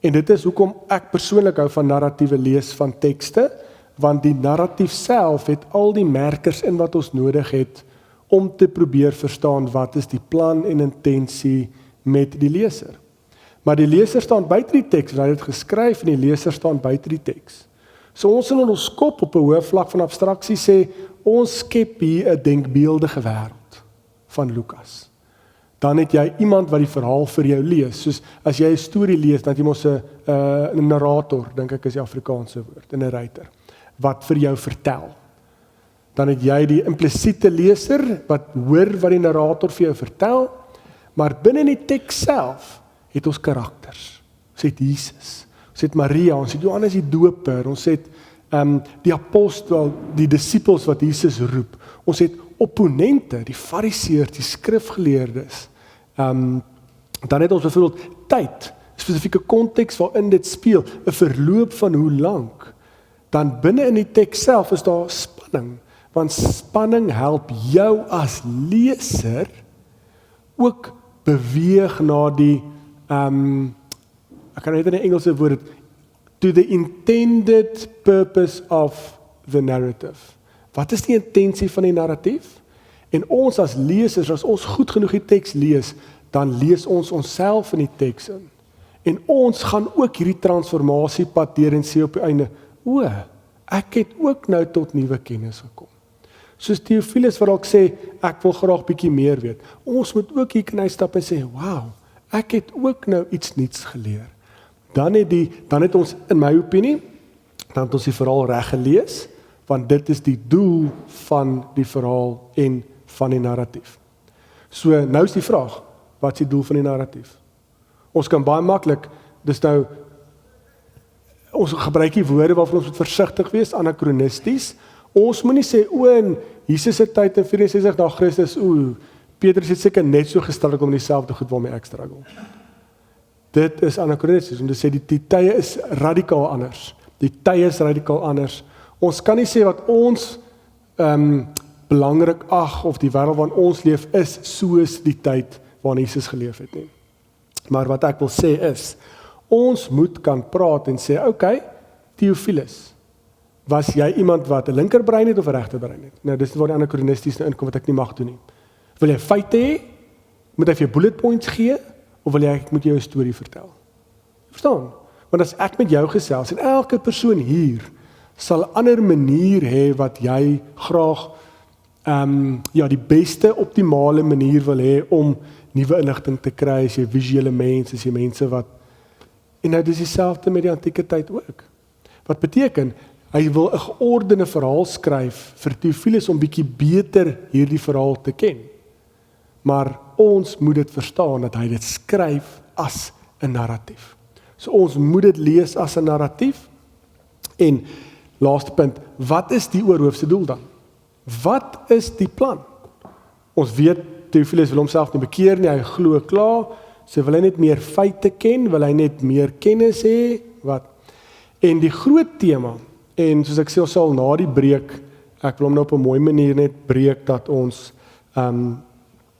en dit is hoekom ek persoonlik hou van narratiewe lees van tekste, want die narratief self het al die merkers in wat ons nodig het om te probeer verstaan wat is die plan en intensie met die leser. Maar die leser staan buite die teks, want hy het geskryf en die leser staan buite die teks. So ons in ons kop op 'n hoë vlak van abstraksie sê, ons skep hier 'n denkbeeldige wêreld van Lukas. Dan het jy iemand wat die verhaal vir jou lees. Soos as jy 'n storie lees, dan het jy mos 'n narrator, dink ek is die Afrikaanse woord, 'n narrator, wat vir jou vertel. Dan het jy die implisiete leser wat hoor wat die narrator vir jou vertel, maar binne in die teks self het ons karakters. Ons het Jesus, ons het Maria, ons het Johannes die Doper, ons het die apostel, die disippels wat Jesus roep. Ons het opponente, die fariseërs, die skrifgeleerdes. Dan het ons byvoorbeeld tyd, spesifieke konteks waarin dit speel, 'n verloop van hoe lank. Dan binne in die teks self is daar spanning, want spanning help jou as leser ook beweeg na die ek kan net in 'n Engelse woord, to the intended purpose of the narrative. Wat is die intensie van die narratief? En ons as lesers, as ons goed genoeg die teks lees, dan lees ons onsself in die teks in. En ons gaan ook hierdie transformasiepad deur en sê op die einde, ek het ook nou tot nuwe kennis gekom. Soos Theophilus wat dalk sê, ek wil graag bietjie meer weet. Ons moet ook hier kan stap en sê, wow, ek het ook nou iets nuuts geleer. Dan het ons, in my opinie, dan het ons die verhaal reg gelees, want dit is die doel van die verhaal en van die narratief. So, nou is die vraag, wat is die doel van die narratief? Ons kan baie maklik, dis nou, ons gebruik die woorde waarvan ons moet versigtig wees, anachronisties. Ons moet nie sê, in Jesus se tyd in 64 na Christus, Petrus het seker net so gestel om dieselfde goed waarmee ek struggle. Dit is anachronisties, om te sê die tye is radikaal anders. Die tye is radikaal anders. Ons kan nie sê wat ons belangrik ag of die wêreld waarin ons leef is soos die tyd waarin Jesus geleef het nie. Maar wat ek wil sê is, ons moet kan praat en sê, Theophilus, was jy iemand wat 'n linkerbrein het of 'n regterbrein het? Nou, dis waar die anachronisties nou inkom wat ek nie mag doen nie. Wil jy feite hê? Moet hy vir jou bullet points gee? Of wil jy ek moet jou 'n storie vertel? Verstaan? Want as ek met jou gesels en elke persoon hier sal 'n ander manier hê wat jy graag die beste optimale manier wil hê om nuwe inligting te kry, as jy visuele mense, as jy mense wat en nou dis dieselfde met die antieke tyd ook. Wat beteken hy wil 'n geordende verhaal skryf vir Theophilus om bietjie beter hierdie verhaal te ken. Maar ons moet dit verstaan dat hy dit skryf as 'n narratief. So ons moet dit lees as 'n narratief. En laaste punt, wat is die oorhoofse doel dan? Wat is die plan? Ons weet Theophilus wil homself nie bekeer nie, hy glo klaar. So wil hy net meer feite ken, wil hy net meer kennis hê, wat? En die groot tema, en soos ek sê, ons sal na die breek, ek wil hom nou op 'n mooi manier net breek dat ons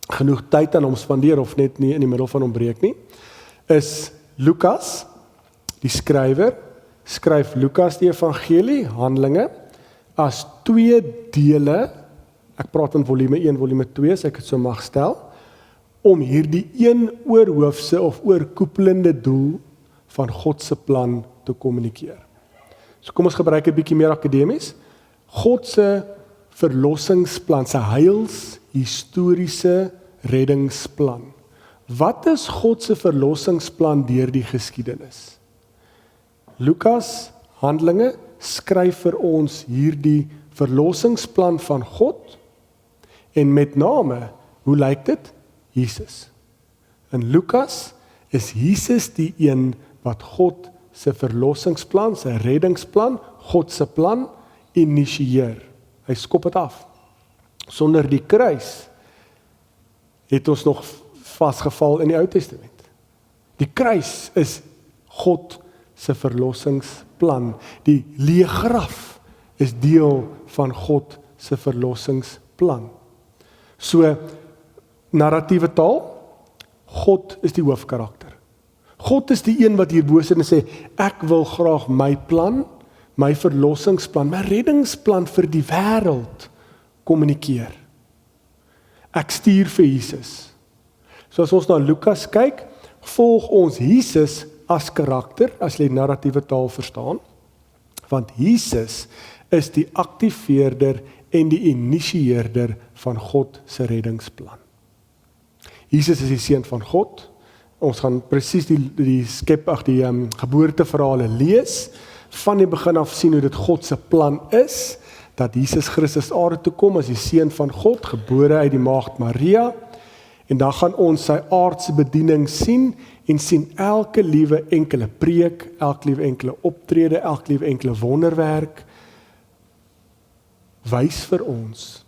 genoeg tyd aan hom spandeer of net nie in die middel van hom breek nie, is Lukas, die skrywer, skryf Lukas die evangelie, Handelinge, as 2 dele, ek praat van volume 1, volume 2, as ek het so mag stel, om hierdie een oorhoofse of oorkoepelende doel van God se plan te kommunikeer. So kom ons gebruik 'n bietjie meer akademies. God se verlossingsplan, sy heils historiese reddingsplan. Wat is God se verlossingsplan deur die geskiedenis? Lukas, Handelinge, skryf vir ons hierdie verlossingsplan van God en met name, hoe lyk dit? Jesus. In Lukas is Jesus die een wat God se verlossingsplan, sy reddingsplan, God se plan initieer. Hy skop dit af. Sonder die kruis het ons nog vasgeval in die Ou Testament. Die kruis is God se verlossingsplan. Die leë graf is deel van God se verlossingsplan. So, narratiewe taal, God is die hoofkarakter. God is die een wat hierbo sit en sê, ek wil graag my plan, my verlossingsplan, my reddingsplan vir die wêreld kommunikeer. Ek stuur vir Jesus. So as ons na Lukas kyk, volg ons Jesus as karakter, as jy narratiewe taal verstaan, want Jesus is die aktiveerder en die initieerder van God se reddingsplan. Jesus is die seun van God. Ons gaan presies die geboorteverhale lees, van die begin af sien hoe dit God se plan is, dat Jesus Christus aarde toe kom as die seun van God, gebore uit die maagd Maria, en dan gaan ons sy aardse bediening sien, en sien elke liewe enkele preek, elke liewe enkele optrede, elke liewe enkele wonderwerk, wys vir ons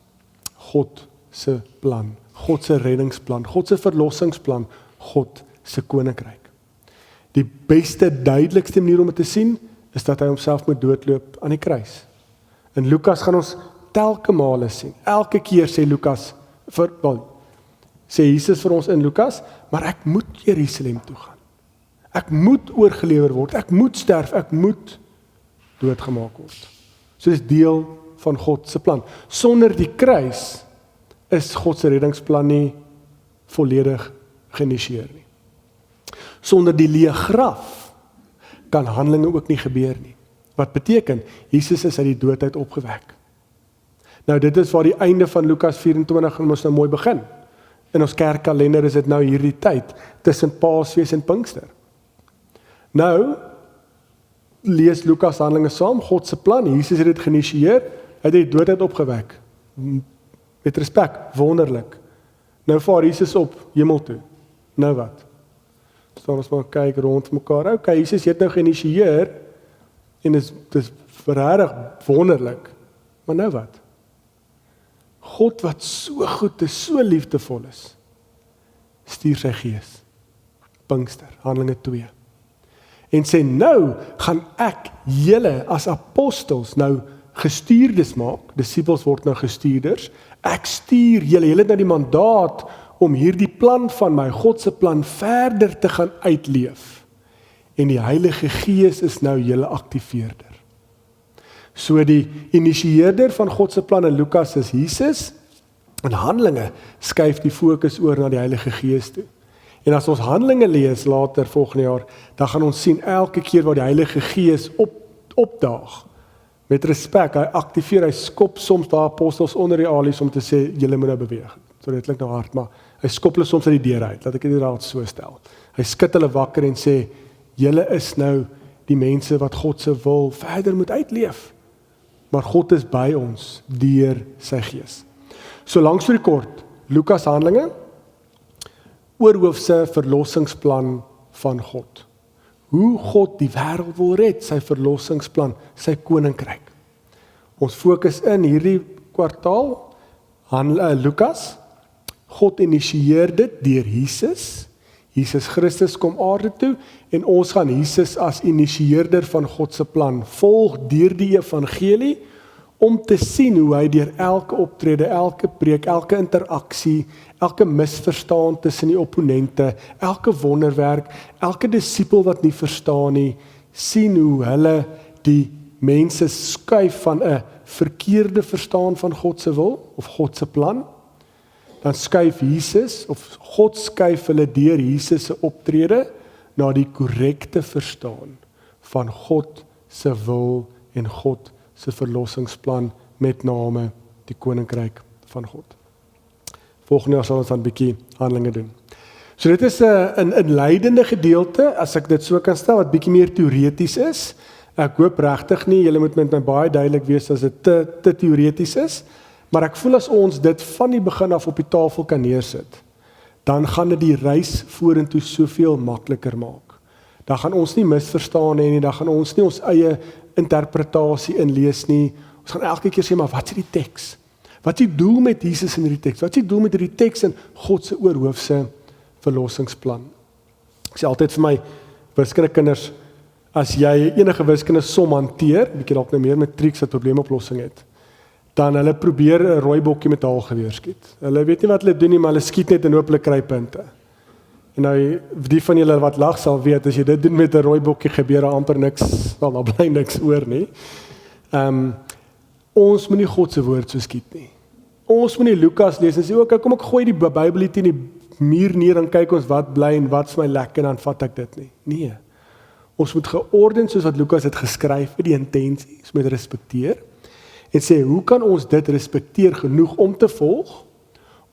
God se plan, God se reddingsplan, God se verlossingsplan, God se koninkryk. Die beste, duidelikste manier om dit te sien, is dat hy homself moet doodloop aan die kruis. In Lukas gaan ons telke male sien. Elke keer sê Lukas, sê Jesus vir ons in Lukas, maar ek moet Jerusalem toe gaan. Ek moet oorgelewer word, ek moet sterf, ek moet doodgemaak word. So dis deel van God se plan. Sonder die kruis is God se reddingsplan nie volledig geïnisieer nie. Sonder die leë graf kan handelinge ook nie gebeur nie. Wat beteken, Jesus is uit die dood uit opgewek. Nou dit is waar die einde van Lukas 24 ons nou mooi begin. In ons kerkkalender is dit nou hierdie tyd, tussen Paasfees en Pinkster. Nou, lees Lukas Handelinge saam, God se plan, Jesus het dit geïnisieer, hy het die dood uit opgewek. Met respek, wonderlik. Nou vaar Jesus op hemel toe. Nou wat? Staan ons maar kyk rond mekaar. Okay, Jesus het nou geïnisieer en dit is regtig wonderlik. Maar nou wat? God wat so goed is, so liefdevol is, stuur sy gees. Pinkster, Handelinge 2. En sê nou gaan ek julle as apostels nou gestuurdes maak, disippels word nou gestuurders, ek stuur julle het nou die mandaat om hierdie plan van my, God se plan, verder te gaan uitleef. En die Heilige Gees is nou julle aktiveerder. So die initieerder van God se plan in Lukas is Jesus, en Handelinge skuif die fokus oor na die Heilige Gees toe. En as ons Handelinge lees later volgende jaar, dan gaan ons sien elke keer waar die Heilige Gees opdaag, met respek, hy aktiveer, hy skop soms daar apostels onder die alies om te sê, julle moet nou beweeg. So dit klink nou hard, maar hy skop hulle soms uit die deur uit, laat ek dit raad so stel. Hy skud hulle wakker en sê, julle is nou die mense wat God se wil verder moet uitleef. Maar God is by ons deur sy Gees. So langs vir die kort, Lukas Handelinge, oorhoofse verlossingsplan van God. Hoe God die wêreld wil red, sy verlossingsplan, sy koninkryk. Ons fokus in hierdie kwartaal, Lukas, God initieer dit deur Jesus. Jesus Christus kom aarde toe en ons gaan Jesus as initieerder van God se plan volg deur die evangelie om te sien hoe hy deur elke optrede, elke preek, elke interaksie, elke misverstaan tussen die opponente, elke wonderwerk, elke disipel wat nie verstaan nie, sien hoe hulle die mense skuif van 'n verkeerde verstaan van God se wil of God se plan. Dan skuif Jesus, of God skuif hulle deur Jesus se optrede na die korrekte verstaan van God se wil en God se verlossingsplan, met name die koninkryk van God. Volgende jaar sal ons dan 'n bietjie Handelinge doen. So dit is 'n inleidende gedeelte, as ek dit so kan stel, wat bietjie meer teoreties is. Ek hoop regtig nie, julle moet met my baie duidelik wees as dit te teoreties is, maar ek voel as ons dit van die begin af op die tafel kan neersit, dan gaan dit die reis vorentoe soveel makliker maak. Dan gaan ons nie misverstaan nie, dan gaan ons nie ons eie interpretasie inlees nie. Ons gaan elke keer sê, maar wat is die teks? Wat is die doel met Jesus in hierdie teks? Wat is die doel met hierdie teks in God se oorhoofse verlossingsplan? Ek sê altyd vir my wiskundekinders, as jy enige wiskunde som hanteer, bietjie dalk nou meer matrieks wat probleemoplossing het, dan hulle probeer 'n rooi bokkie met haalgeweer skiet. Hulle weet nie wat hulle doen nie, maar hulle skiet net en hoop hulle kry punte. En nou, die van julle wat lag sal weet, as jy dit doen met 'n rooi bokkie, gebeur daar amper niks, wel, daar bly niks oor nie. Ons moet nie God se woord so skiet nie. Ons moet nie Lukas lees en sê, okay, kom ek gooi die Bybel hier teen die muur neer en kyk ons wat bly en wat's my lekker en dan vat ek dit nie. Nee. Ons moet geordend soos wat Lukas het geskryf het, die intensie, ons moet respekteer en sê, hoe kan ons dit respekteer genoeg om te volg,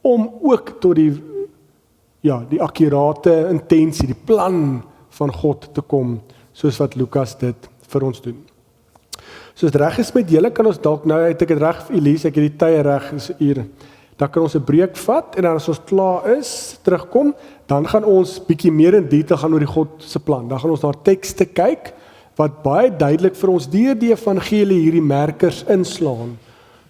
om ook tot die akkurate intensie, die plan van God te kom, soos wat Lukas dit vir ons doen. So as dit reg is met julle, kan ons dalk nou, het ek het reg vir Elise, ek het die tye reg, is hier, dan kan ons 'n breek vat, en dan as ons klaar is, terugkom, dan gaan ons bietjie meer in detail gaan oor die God se plan. Dan gaan ons na tekste kyk, wat baie duidelik vir ons deur die evangelie hierdie merkers inslaan,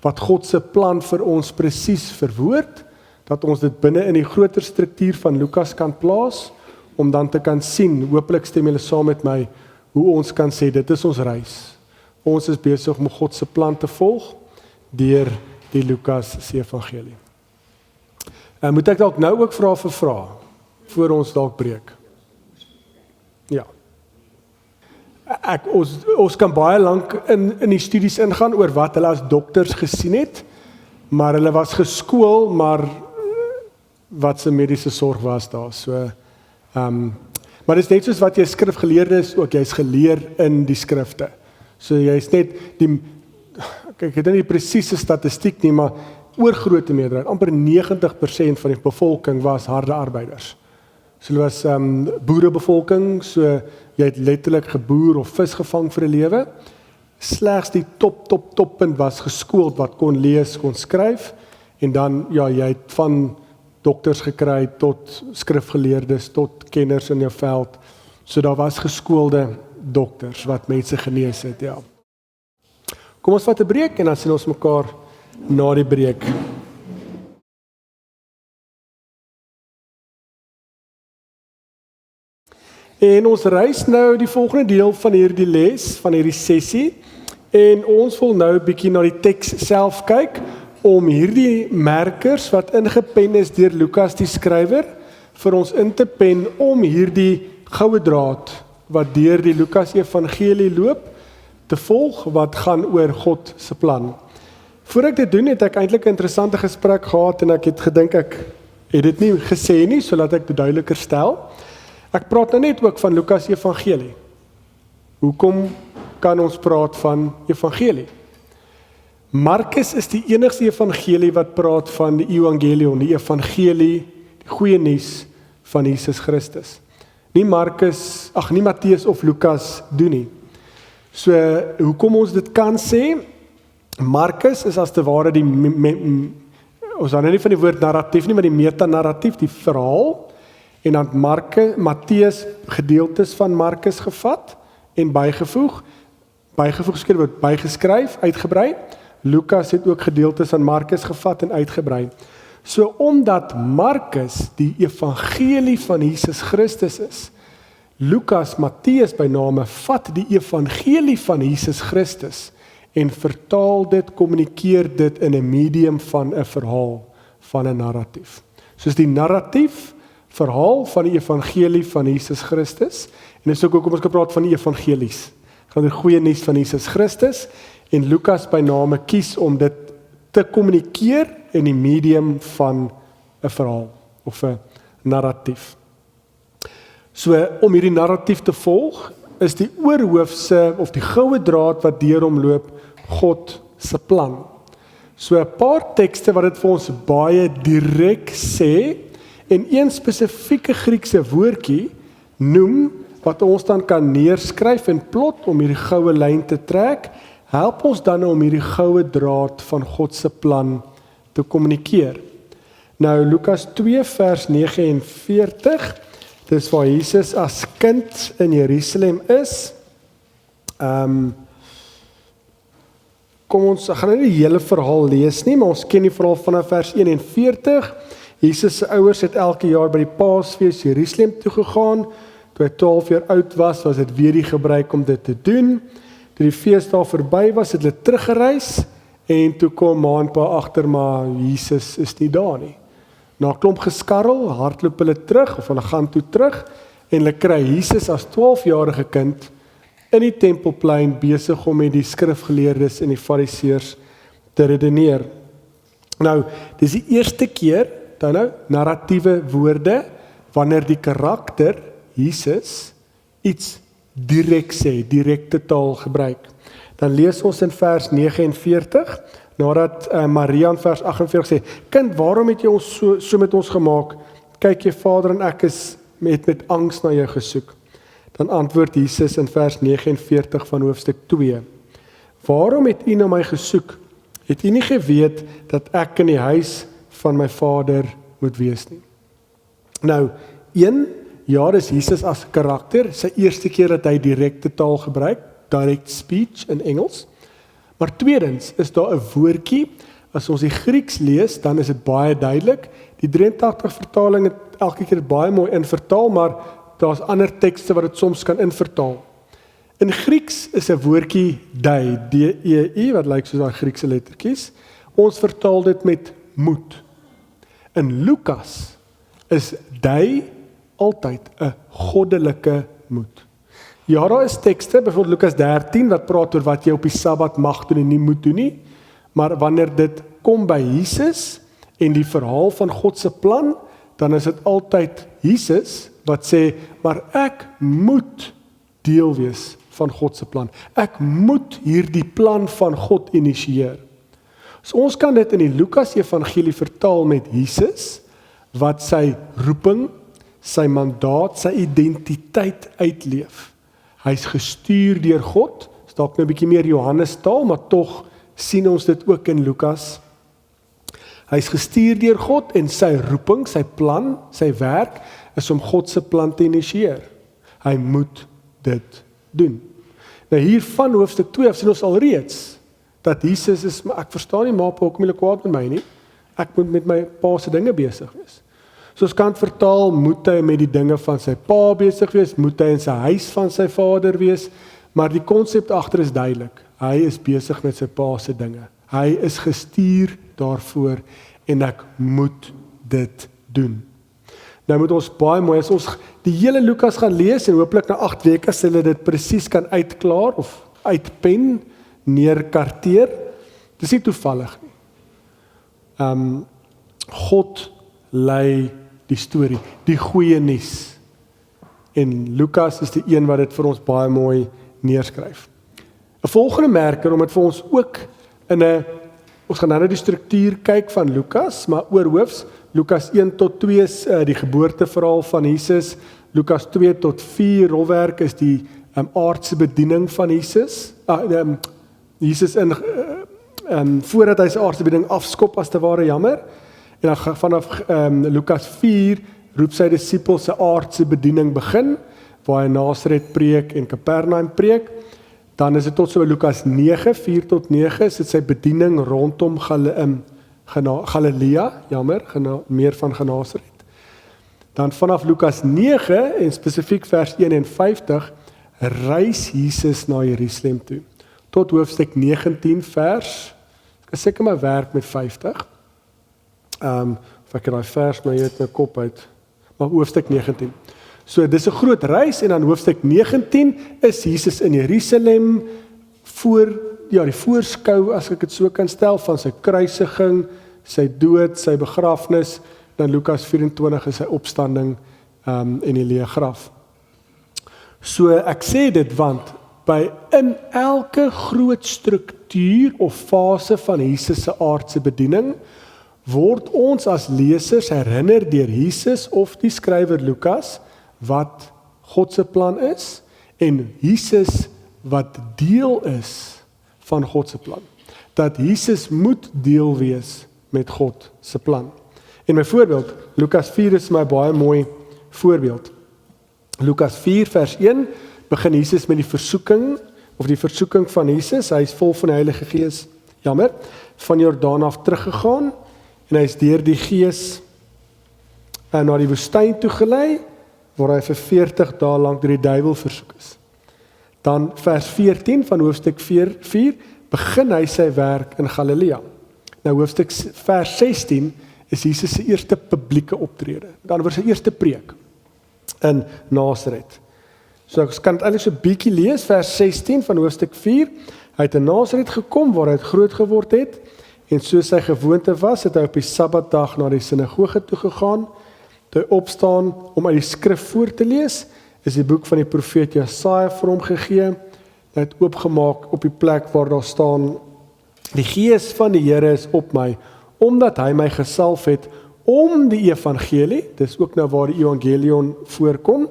wat God se plan vir ons presies verwoord, dat ons dit binne in die groter struktuur van Lukas kan plaas, om dan te kan sien, hopelik stem julle saam met my, hoe ons kan sê, dit is ons reis. Ons is besig om God se plan te volg, deur die Lukas se evangelie. Moet ek dalk nou ook vra vir vrae, voor ons dalk breek? Ja. Ons kan baie lank in die studies ingaan, oor wat hulle as dokters gesien het, maar hulle was geskool, maar wat se mediese sorg was daar, so, maar dit is net soos wat jy skrifgeleerde is, ook jy is geleer in die skrifte, so jy is net, ek het nie die presiese statistiek nie, maar oorgrote meerderheid, amper 90% van die bevolking was harde arbeiders, so hulle was boerebevolking, so jy het letterlik geboer of vis gevang vir 'n lewe, slegs die toppunt was geskoold, wat kon lees, kon skryf, en dan, ja, jy het van dokters gekry, tot skrifgeleerdes, tot kenners in jou veld, so daar was geskoolde dokters, wat mense genees het, ja. Kom ons vat 'n breek, en dan sien ons mekaar na die breek. En ons reis nou die volgende deel van hierdie les, van hierdie sessie, en ons wil nou 'n bietjie na die teks self kyk, om hierdie merkers wat ingepen is deur Lukas die skrywer, vir ons in te pen om hierdie goue draad, wat deur die Lukas evangelie loop, te volg, wat gaan oor God se plan. Voor ek dit doen, het ek eintlik 'n interessante gesprek gehad, en ek het gedink ek het dit nie gesê nie, so laat ek dit duideliker stel. Ek praat nou net ook van Lukas evangelie. Hoekom kan ons praat van evangelie? Markus is die enigste evangelie wat praat van die evangelion, die evangelie, die goeie nuus van Jesus Christus. Nie Matteus of Lukas doen nie. So, hoekom ons dit kan sê? Markus is as te ware ons hou nou nie van die woord narratief nie, maar die metanarratief, die verhaal, en dan Matteus gedeeltes van Markus gevat, en bygeskryf word bygeskryf, uitgebrei. Lukas het ook gedeeltes aan Markus gevat en uitgebrei. So omdat Markus die evangelie van Jesus Christus is, Lukas, Matteus by name, vat die evangelie van Jesus Christus en vertaal dit, kommunikeer dit in 'n medium van 'n verhaal, van 'n narratief. Soos die narratief, verhaal van die evangelie van Jesus Christus, en dis ook hoekom ons gepraat van die evangelies. Gaan die goeie nuus van Jesus Christus, en Lukas by name kies om dit te kommunikeer in die medium van 'n verhaal, of 'n narratief. So, om hierdie narratief te volg, is die oorhoofse, of die goue draad wat deur hom loop, God se plan. So 'n paar tekste wat dit vir ons baie direk sê, en een spesifieke Griekse woordjie noem, wat ons dan kan neerskryf en plot om hierdie goue lyn te trek, help ons dan om hierdie goue draad van God se plan te kommunikeer. Nou Lukas 2 vers 49, dis waar Jesus as kind in Jerusalem is. Kom ons gaan nou nie die hele verhaal lees nie, maar ons ken die verhaal vanaf vers 41. Jesus se ouers het elke jaar by die Paasfees Jerusalem toe gegaan. Toe hy 12 jaar oud was dit weer die gebruik om dit te doen. Toe die feesdae verby was, het hulle teruggereis, en toe kom ma en pa agter, maar Jesus is nie daar nie. Na 'n klomp geskarrel, hardloop hulle terug, of hulle gaan toe terug, en hulle kry Jesus as 12-jarige kind in die tempelplein besig om met die skrifgeleerdes en die fariseërs te redeneer. Nou, dis die eerste keer, narratiewe woorde, wanneer die karakter, Jesus, iets direk sê, direkte taal gebruik. Dan lees ons in vers 49, nadat Maria in vers 48 sê, kind, waarom het jy ons so met ons gemaak? Kyk, jy vader en ek is met angs na jou gesoek. Dan antwoord Jesus in vers 49 van hoofstuk 2, waarom het u na my gesoek? Het u nie geweet dat ek in die huis van my vader moet wees nie? Nou, dis Jesus as karakter, sy eerste keer dat hy direkte taal gebruik, direct speech in Engels. Maar tweedens is daar 'n woordjie, as ons die Grieks lees, dan is dit baie duidelik. Die 83 vertaling het elke keer baie mooi invertaal, maar daar's ander tekste wat dit soms kan invertaal. In Grieks is 'n woordjie dei, D-E-I, wat lyk soos daai Griekse lettertjies. Ons vertaal dit met moed. In Lukas is dei altyd 'n goddelike moed. Ja, daar is tekste, byvoorbeeld Lukas 13, wat praat oor wat jy op die Sabbat mag doen en nie moet doen nie, maar wanneer dit kom by Jesus en die verhaal van God se plan, dan is dit altyd Jesus wat sê, maar ek moet deel wees van God se plan. Ek moet hierdie plan van God initieer. So ons kan dit in die Lukas evangelie vertaal met Jesus, wat sy roeping, sy mandaat, sy identiteit uitleef. Hy's gestuur deur God, is dalk nou 'n bietjie meer Johannes taal, maar tog sien ons dit ook in Lukas. Hy's gestuur deur God en sy roeping, sy plan, sy werk, is om God se plan te initieer. Hy moet dit doen. Nou hier van hoofstuk 2 sien ons alreeds, dat Jesus is, maar ek verstaan nie, maar hoekom julle kwaad met my nie, ek moet met my pa se dinge besig wees. Soos Kant vertaal, moet hy met die dinge van sy pa besig wees, moet hy in sy huis van sy vader wees, maar die konsep agter is duidelik, hy is besig met sy pa se dinge, hy is gestuur daarvoor, en ek moet dit doen. Nou moet ons baie mooi, as ons die hele Lukas gaan lees, en hopelik na 8 weke sal hulle dit presies kan uitklaar, of uitpen, neerkarteer, dis nie toevallig nie. God lei die storie, die goeie nuus. En Lukas is die een wat dit vir ons baie mooi neerskryf. 'n Volgende merker, om dit vir ons ook ons gaan nou die struktuur kyk van Lukas, maar oorhoofs, Lukas 1 tot 2 is die geboorteverhaal van Jesus, Lukas 2 tot 4 rolwerk is die aardse bediening van Jesus, Jesus voordat hy sy aardse bediening afskop as te ware, jammer, en dan vanaf Lukas 4 roep sy disippels sy aardse bediening begin, waar hy Nasaret preek en Kapernaum preek. Dan is dit tot so by Lukas 9, 4 tot 9, is dit sy bediening rondom Galilea, meer van Genasaret. Dan vanaf Lukas 9, en spesifiek vers 51, reis Jesus na Jerusalem toe. Tot hoofstuk 19 vers, ek is seker maar werk met 50, of ek het daai vers nou uit my kop uit, maar hoofstuk 19. So dis 'n groot reis, en dan hoofstuk 19 is Jesus in Jerusalem die voorskou, as ek dit so kan stel, van sy kruisiging, sy dood, sy begrafnis, dan Lukas 24 is sy opstanding en die leë graf. So ek sê dit want in elke groot struktuur of fase van Jesus se aardse bediening word ons as lesers herinner deur Jesus of die skrywer Lukas wat God se plan is en Jesus wat deel is van God se plan. Dat Jesus moet deel wees met God se plan. En my voorbeeld, Lukas 4 is my baie mooi voorbeeld. Lukas 4 vers 1 begin Jesus met die versoeking van Jesus. Hy is vol van die Heilige Gees, van Jordaan af teruggegaan en hy is deur die Gees na die woestyn toe gelei, waar hy vir 40 dae lank deur die duiwel versoek is. Dan vers 14 van hoofstuk 4 begin hy sy werk in Galilea. Nou vers 16 is Jesus se eerste publieke optrede. Dan word sy eerste preek in Nasaret. So ek kan dit eintlik so 'n bietjie lees, vers 16 van hoofstuk 4. Hy het in Nasaret gekom waar hy groot geword het, en soos sy gewoonte was, het hy op die Sabbatdag na die sinagoge toe gegaan. Toe hy opstaan om uit die skrif voor te lees, is die boek van die profeet Jesaja vir hom gegee. Hy het oopgemaak op die plek waar daar staan: Die Gees van die Here is op my, omdat hy my gesalf het om die evangelie, dis ook nou waar die evangelion voorkom,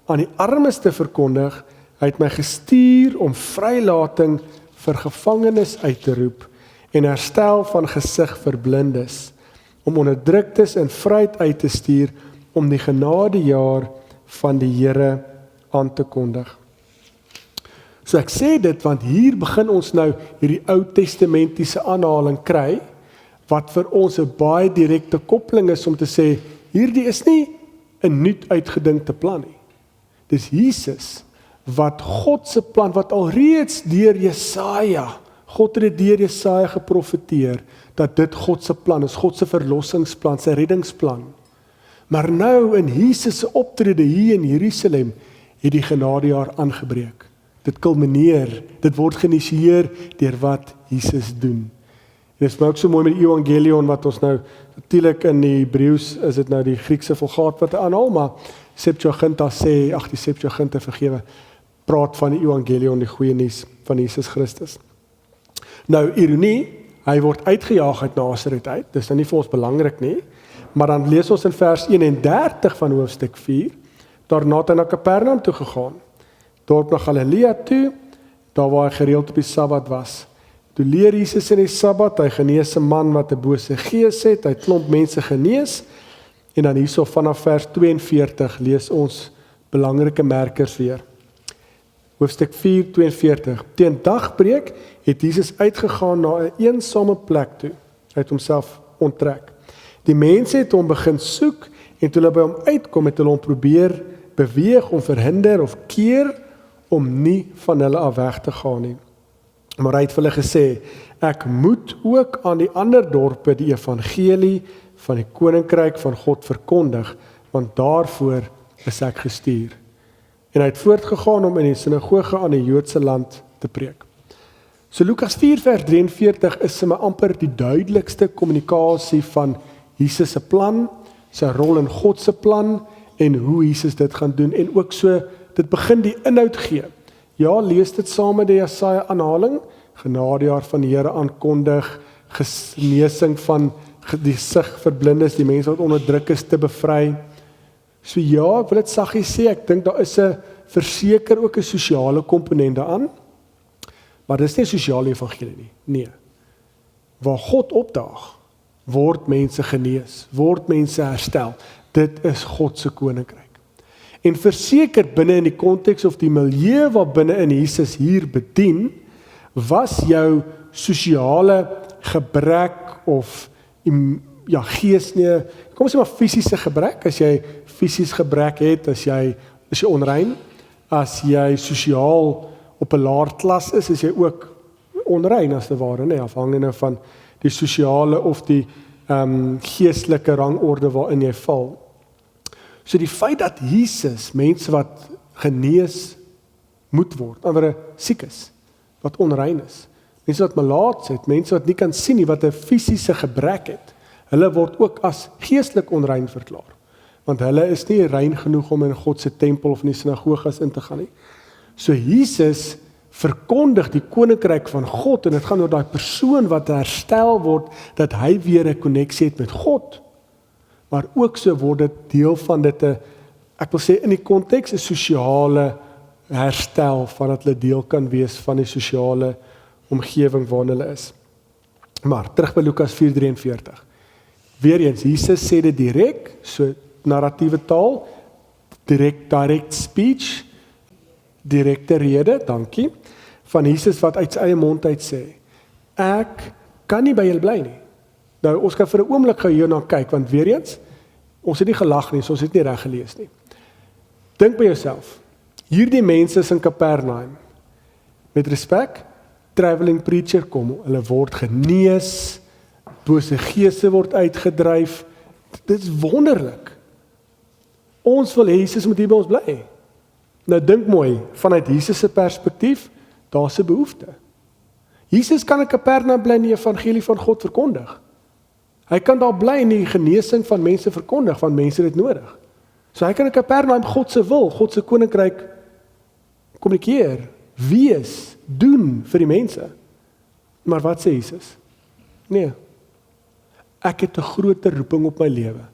aan die armes te verkondig. Hy het my gestuur om vrylating vir gevangenes uit te roep en herstel van gesig vir blindes, om onderdruktes in vryheid uit te stuur, om die genadejaar van die Here aan te kondig. So ek sê dit want hier begin ons nou hierdie Ou Testamentiese aanhaling kry, wat vir ons 'n baie direkte koppeling is om te sê, hierdie is nie 'n nuut uitgedinkte plan nie. Dis Jesus, wat God se plan, wat alreeds deur Jesaja, God het dit deur Jesaja geprofeteer, dat dit God se plan is, God se verlossingsplan, sy reddingsplan. Maar nou in Jesus se optrede hier in Jerusalem, het die genadejaar aangebreek. Dit kulmineer, dit word geïnisieer deur wat Jesus doen. En dit is ook so mooi met die evangelion wat ons nou, natuurlik in die Hebreëus is dit nou die Griekse vulgaat wat aanhaal, maar Septuaginta sê, die Septuaginta vergewe, praat van die evangelion, die goeie nuus van Jesus Christus. Nou, ironie, hy word uitgejaag uit Nasaret uit, dis nou nie vir ons belangrik nie, maar dan lees ons in vers 31 van hoofstuk 4, daarna het hy na Kapernaum toe gegaan, dorp na Galilea toe, daar waar hy gereeld op die Sabbat was. Toe leer Jesus in die Sabbat, hy genees 'n man wat 'n bose gees het, hy klomp mense genees, en dan hierso vanaf vers 42 lees ons belangrike merkers weer. Hoofstuk 4:42. Teen dagbreek het Jesus uitgegaan na 'n eensame plek toe. Hy het homself onttrek. Die mense het hom begin soek, en toe hulle by hom uitkom, het hulle hom probeer beweeg om verhinder of keer om nie van hulle af weg te gaan nie. Maar hy het vir hulle gesê, ek moet ook aan die ander dorpe die evangelie van die koninkryk van God verkondig, want daarvoor is ek gestuur. En hy het voortgegaan om in die sinagoge aan die Joodse land te preek. So Lukas 4 vers 43 is sommer amper die duidelikste kommunikasie van Jesus se plan, sy rol in God se plan en hoe Jesus dit gaan doen, en ook so, dit begin die inhoud gee. Ja, lees dit saam met die Jesaja aanhaling, genadejaar van die Here aankondig, genesing van die sig vir blindes, die mense wat onderdruk is te bevry. So ja, ek wil dit saggies sê, ek dink daar is 'n verseker ook 'n sosiale komponent daaraan, maar dit is nie 'n sosiale evangelie nie, nee. Waar God opdaag, word mense genees, word mense herstel, dit is God se koninkryk. En verseker binne in die konteks of die milieu wat binne in Jesus hier bedien, was jou sosiale gebrek of gees nie, kom ons sê maar fisiese gebrek, as jy fisies gebrek het, as jy onrein, as jy sosiaal op 'n laer klas is jy ook onrein as te ware, nee, afhangende van die sosiale of die geestelike rangorde waarin jy val. So die feit dat Jesus mense wat genees moet word, ander siek is, wat onrein is, mense wat malaats het, mense wat nie kan sien nie, wat 'n fisiese gebrek het, hulle word ook as geestelik onrein verklaar, want hulle is nie rein genoeg om in God se tempel of in die sinagoges in te gaan nie. So Jesus verkondig die koninkryk van God, en dit gaan oor daai persoon wat herstel word, dat hy weer 'n koneksie het met God, maar ook so word dit deel van dit, ek wil sê in die konteks 'n sosiale herstel, van dat hulle deel kan wees van die sosiale omgewing waarin hulle is. Maar terug by Lukas 4:43. Weereens, Jesus sê dit direk, so narratiewe taal, direct speech, direkte rede, dankie, van Jesus wat uit sy eie mond uit sê, ek kan nie by julle bly nie. Nou, ons kan vir 'n oomblik gou hierna kyk, want weer eens, ons het nie gelag nie, so ons het nie reg gelees nie. Dink by jouself, hierdie mense is in Kapernaum, met respek, traveling preacher kom, hulle word genees, bose geeste word uitgedryf. Dit is wonderlik. Ons wil Jesus moet hier by ons bly. Nou dink mooi, vanuit Jesus se perspektief, daar's 'n behoefte. Jesus kan in Kapernaum bly en die evangelie van God verkondig. Hy kan daar bly en die genesing van mense verkondig, want mense het dit nodig. So hy kan in Kapernaum God se wil, God se koninkryk kommunikeer, wees, doen vir die mense. Maar wat sê Jesus? Nee. Ek het 'n groter roeping op my lewe.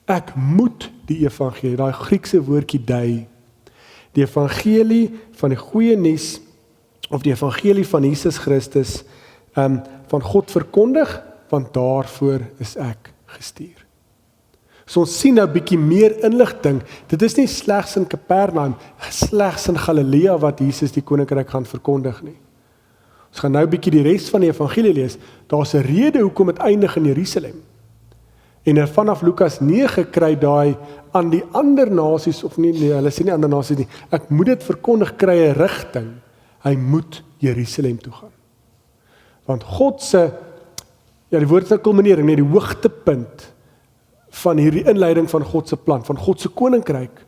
Ek moet die evangelie, daai Griekse woordjie dei, die evangelie van die goeie nuus, of die evangelie van Jesus Christus, van God verkondig, want daarvoor is ek gestuur. So ons sien nou 'n bietjie meer inligting. Dit is nie slegs in Kapernaum, slegs in Galilea wat Jesus die koninkryk gaan verkondig nie. Ons gaan nou 'n bietjie die res van die evangelie lees. Daar's 'n rede hoekom dit eindig in Jerusalem. En vanaf Lukas 9 kry daai aan die ander nasies, of nie, hulle sê nie ander nasies nie, ek moet dit verkondig, kry 'n rigting. Hy moet Jerusalem toe gaan. Want God se, die woord se kulminering, die hoogtepunt van hierdie inleiding van God se plan, van God se koninkryk,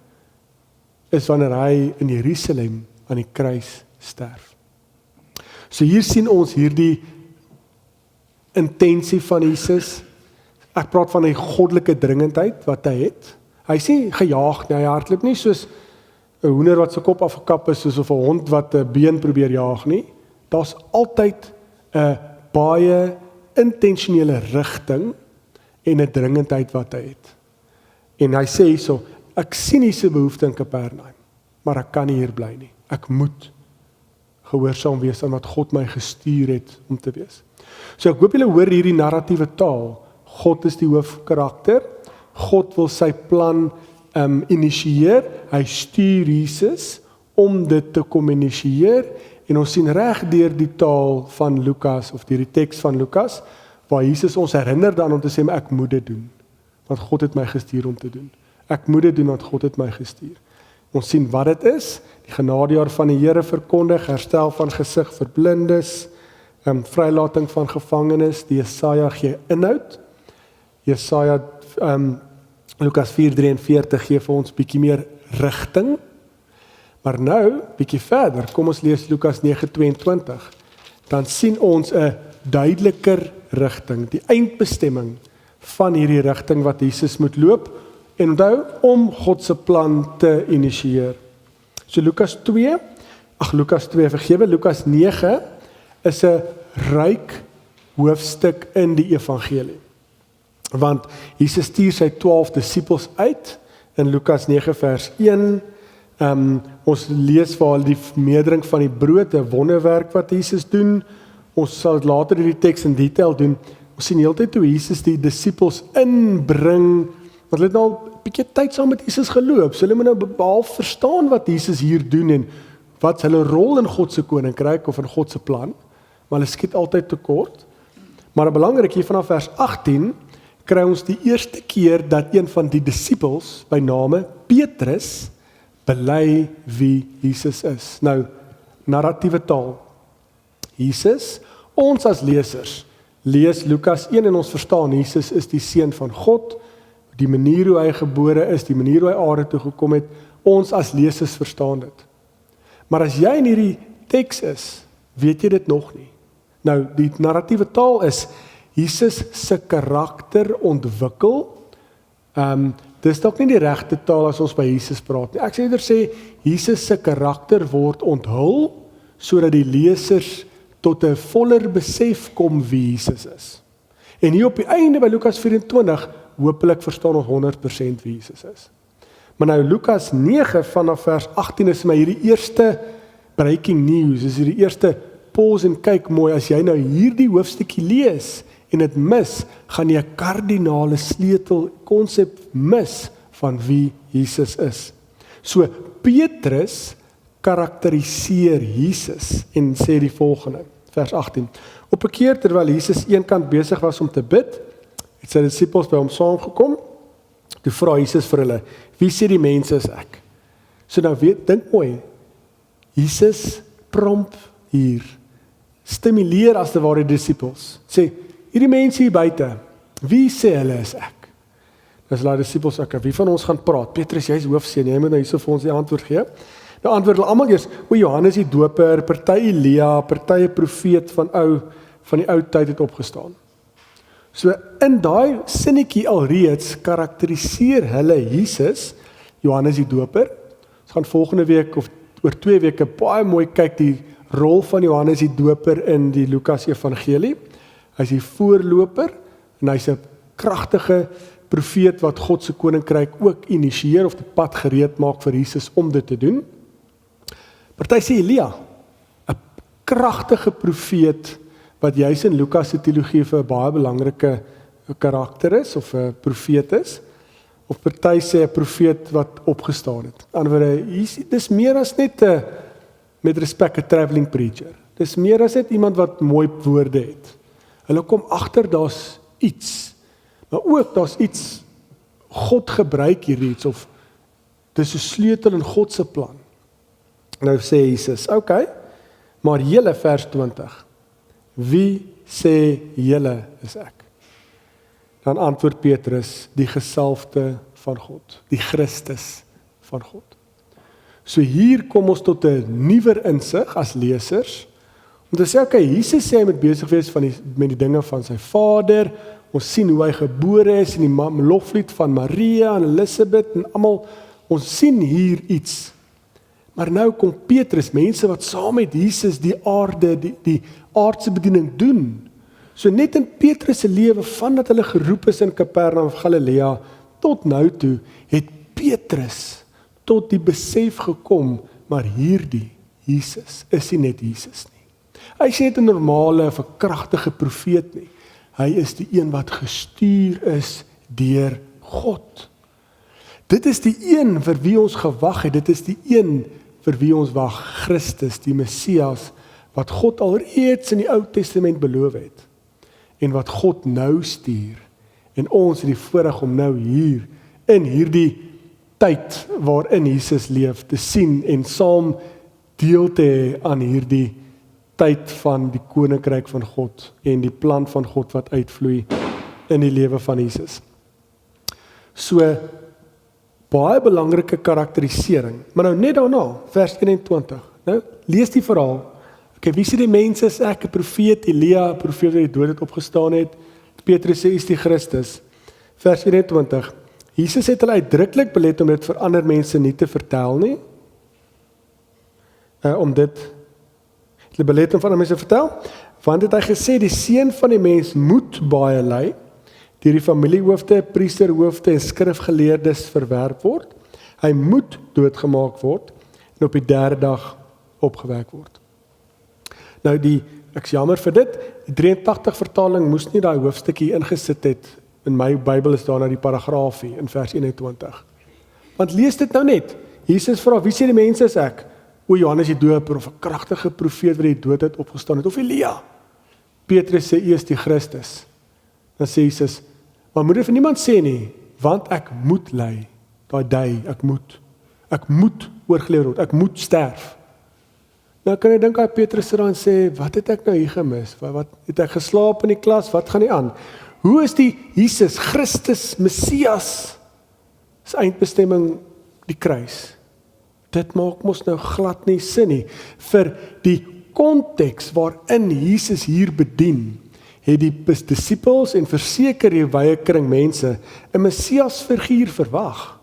is wanneer hy in Jerusalem aan die kruis sterf. So hier sien ons hierdie intensie van Jesus. Ek praat van die goddelike dringendheid wat hy het. Hy is nie gejaag nie, hy hardloop nie soos 'n hoender wat sy kop afgekap is, soos of 'n hond wat 'n been probeer jaag nie. Daar's altyd 'n baie intentionele rigting en 'n dringendheid wat hy het. En hy sê hierso, ek sien hierdie behoefte in Kapernaum, maar ek kan nie hier bly nie. Ek moet gehoorsaam wees aan wat God my gestuur het om te wees. So ek hoop julle hoor hierdie narratiewe taal. God is die hoofkarakter. God wil sy plan initieer. Hy stuur Jesus om dit te kom initieer. En ons sien reg deur die taal van Lukas, of deur die teks van Lukas, waar Jesus ons herinner dan om te sê, maar ek moet dit doen, want God het my gestuur om te doen. Ek moet dit doen, want God het my gestuur. Ons sien wat dit is, die genadejaar van die Here verkondig, herstel van gesig vir blindes, vrylating van gevangenes, die Jesaja gee inhoud. Jesaja, Lukas 4:43 gee vir ons bietjie meer rigting. Maar nou, bietjie verder, kom ons lees Lukas 9:22. Dan sien ons 'n duideliker rigting, die eindbestemming van hierdie rigting wat Jesus moet loop, en onthou, om God se plan te initieer. So Lukas 2, Lukas 9 is 'n ryk hoofstuk in die evangelie. Want Jesus stuur sy 12 disippels uit in Lukas 9 vers 1. Ons lees waar hulle die vermeerdering van die brood, 'n wonderwerk wat Jesus doen. Ons sal later hierdie teks in detail doen. Ons sien heeltyd hoe Jesus die disippels inbring, want hulle het nou al 'n bietjie tyd saam met Jesus geloop. So hulle moet nou behalwe verstaan wat Jesus hier doen en wat hulle rol in God se koninkryk of in God se plan, maar hulle skiet altyd tekort. Maar belangrik hier vanaf vers 18 kry ons die eerste keer dat een van die disippels by name Petrus bely wie Jesus is. Nou, narratiewe taal. Jesus, ons as lesers, lees Lukas 1 en ons verstaan, Jesus is die seun van God, die manier hoe hy gebore is, die manier hoe hy aarde toe gekom het, ons as lesers verstaan dit. Maar as jy in hierdie teks is, weet jy dit nog nie. Nou, die narratiewe taal is, Jesus se karakter ontwikkel. Dis dalk nie die regte taal as ons by Jesus praat nie. Ek sê eerder sê, Jesus se karakter word onthul, sodat die lesers tot 'n voller besef kom wie Jesus is. En hier op die einde by Lukas 24, hopelik verstaan ons 100% wie Jesus is. Maar nou Lukas 9 vanaf vers 18 is my hierdie eerste breaking news, is hierdie eerste pause en kyk mooi, as jy nou hierdie hoofstukkie lees, en dit mis, gaan jy 'n kardinale sleutel konsep mis van wie Jesus is. So Petrus karakteriseer Jesus en sê die volgende, vers 18. Op 'n keer terwyl Jesus eenkant besig was om te bid, het sy disippels by hom saamgekom. Toe vra Jesus vir hulle, wie sê die mense is ek? So nou dink mooi, Jesus prompt hier, stimuleer as te ware die disippels, sê, hierdie mense hier buite, wie sê hulle is ek? Dis laat die disippels ek, wie van ons gaan praat? Petrus, jy is hoofseun, jy moet nou hierso vir ons die antwoord gee. Nou antwoord hulle almal eers, Johannes die Doper, party Elia, party profeet van die ou tyd het opgestaan. So in daai sinnetjie alreeds karakteriseer hulle Jesus, Johannes die Doper. Ons gaan volgende week of oor 2 weke baie mooi kyk die rol van Johannes die Doper in die Lukas Evangelie. Hy's die voorloper en hy's 'n kragtige profeet wat God se koninkryk ook initieer of die pad gereed maak vir Jesus om dit te doen. Party sê Elia, 'n kragtige profeet wat juis in Lukas se teologie vir 'n baie belangrike karakter is of 'n profeet is. Of party sê 'n profeet wat opgestaan het. Aan die ander wyse, dis meer as net 'n met respek 'n travelling preacher. Dis meer as net iemand wat mooi woorde het. Hulle kom agter daar's iets. Maar ook daar's iets God gebruik hier iets of dis 'n sleutel in God se plan. Nou sê Jesus, okay, maar julle vers 20. Wie sê julle is ek? Dan antwoord Petrus, die gesalfde van God, die Christus van God. So hier kom ons tot 'n nuwer insig as lesers, om te sê, okay, Jesus sê hy moet besig wees met die dinge van sy Vader, ons sien hoe hy gebore is, in die loflied van Maria en Elisabeth en almal, ons sien hier iets. Maar nou kom Petrus, mense wat saam met Jesus die aarde, die aardse bediening doen. So net in Petrus se lewe, vandat hulle geroep is in Kapernaum of Galilea, tot nou toe, het Petrus tot die besef gekom, maar hierdie Jesus is nie net Jesus nie. Hy is net 'n normale of 'n kragtige profeet nie. Hy is die een wat gestuur is deur God. Dit is die een vir wie ons gewag het, dit is die een vir wie ons wag, Christus, die Messias, wat God alreeds in die Ou Testament beloof het, en wat God nou stuur, en ons het die voorreg om nou hier, in hierdie tyd waarin Jesus leef, te sien en saam deel te hê aan hierdie tyd van die koninkryk van God en die plan van God wat uitvloei in die lewe van Jesus. So, baie belangrike karakterisering, maar nou net daarna, vers 21, nou, lees die verhaal, okay, wie sê die mense is ek, 'n profeet, Elia, 'n profeet wat die dood het opgestaan het, Petrus sê, is die Christus, vers 21, Jesus het hulle uitdruklik belet om dit vir ander mense nie te vertel nie, hulle belet om van mense vertel, want het hy gesê, die seun van die mens moet baie ly, deur die familiehoofde, priesterhoofde en skrifgeleerdes verwerp word, hy moet doodgemaak word, en op die 3de dag opgewek word. Nou ek is jammer vir dit, die 83 vertaling moes nie daai hoofstukkie ingesit het, in my Bybel is daar nou die paragraafie, in vers 21. Want lees dit nou net, Jesus vra, wie sê die mense is ek? Johannes die Doper, of 'n kragtige profeet wat die dood het opgestaan het, of Elia. Petrus sê, U is die Christus. Dan sê Jesus, maar moet dit vir niemand sê nie, want ek moet ly, ek moet oorgelewer word, ek moet sterf. Nou kan jy dink aan Petrus sit daar en sê, wat het ek nou hier gemis? Wat het ek geslaap in die klas? Wat gaan nie aan? Hoe is die Jesus, Christus, Messias, se eindbestemming die kruis? Dit maak mos nou glad nie sin nie. Vir die konteks waarin Jesus hier bedien, het die disippels en verseker die wye kring mense 'n Messias figuur verwag.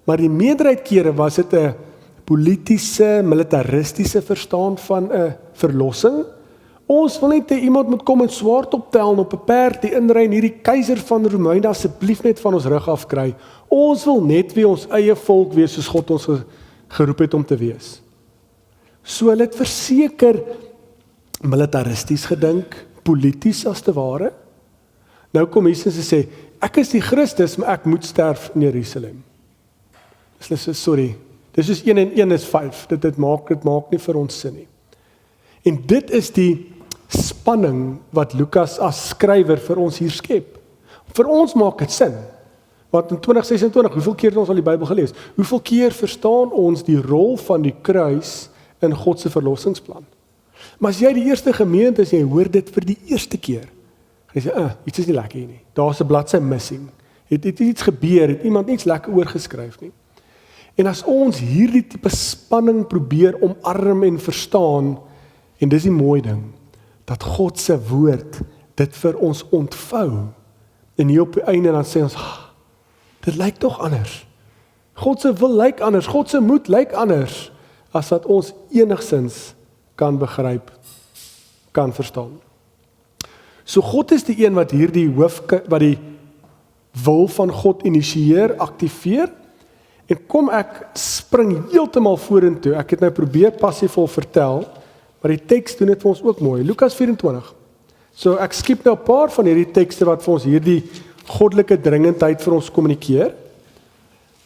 Maar die meerderheid kere was dit 'n politiese, militaristiese verstaan van 'n verlossing. Ons wil net hê iemand moet kom en swaard optel en op 'n perd die inry en hierdie keiser van Romeine asseblief net van ons rug afkry. Ons wil net weer ons eie volk wees soos God ons geroep het om te wees. So hulle het verseker militaristies gedink, polities as te ware. Nou kom Jesus en sê, ek is die Christus, maar ek moet sterf in Jerusalem. Hulle sê, sorry, dis soos 1 en 1 is 5, dit maak nie vir ons sin nie. En dit is die spanning wat Lukas as skrywer vir ons hier skep. Vir ons maak dit sin. Want in 2026, hoeveel keer het ons al die Bybel gelees? Hoeveel keer verstaan ons die rol van die kruis in God se verlossingsplan? Maar as jy die eerste gemeente is, jy hoor dit vir die eerste keer, En hy sê, iets is nie lekker hier nie. Daar's 'n bladsy missing. Het iets gebeur, het iemand iets lekker oorgeskryf nie. En as ons hierdie tipe spanning probeer omarm en verstaan, en dis die mooi ding, dat God se woord dit vir ons ontvou. En hier op die einde dan sê ons, dit lyk tog anders. God se wil lyk anders, God se moed lyk anders, as wat ons enigsins kan begryp, kan verstaan. So God is die een wat hierdie wat die wil van God initieer, aktiveer, en kom ek spring heeltemal vorentoe. Ek het nou probeer passievol vertel, maar die teks doen dit vir ons ook mooi. Lukas 24. So ek skiep nou 'n paar van hierdie tekste wat vir ons hierdie goddelike dringendheid vir ons kommunikeer.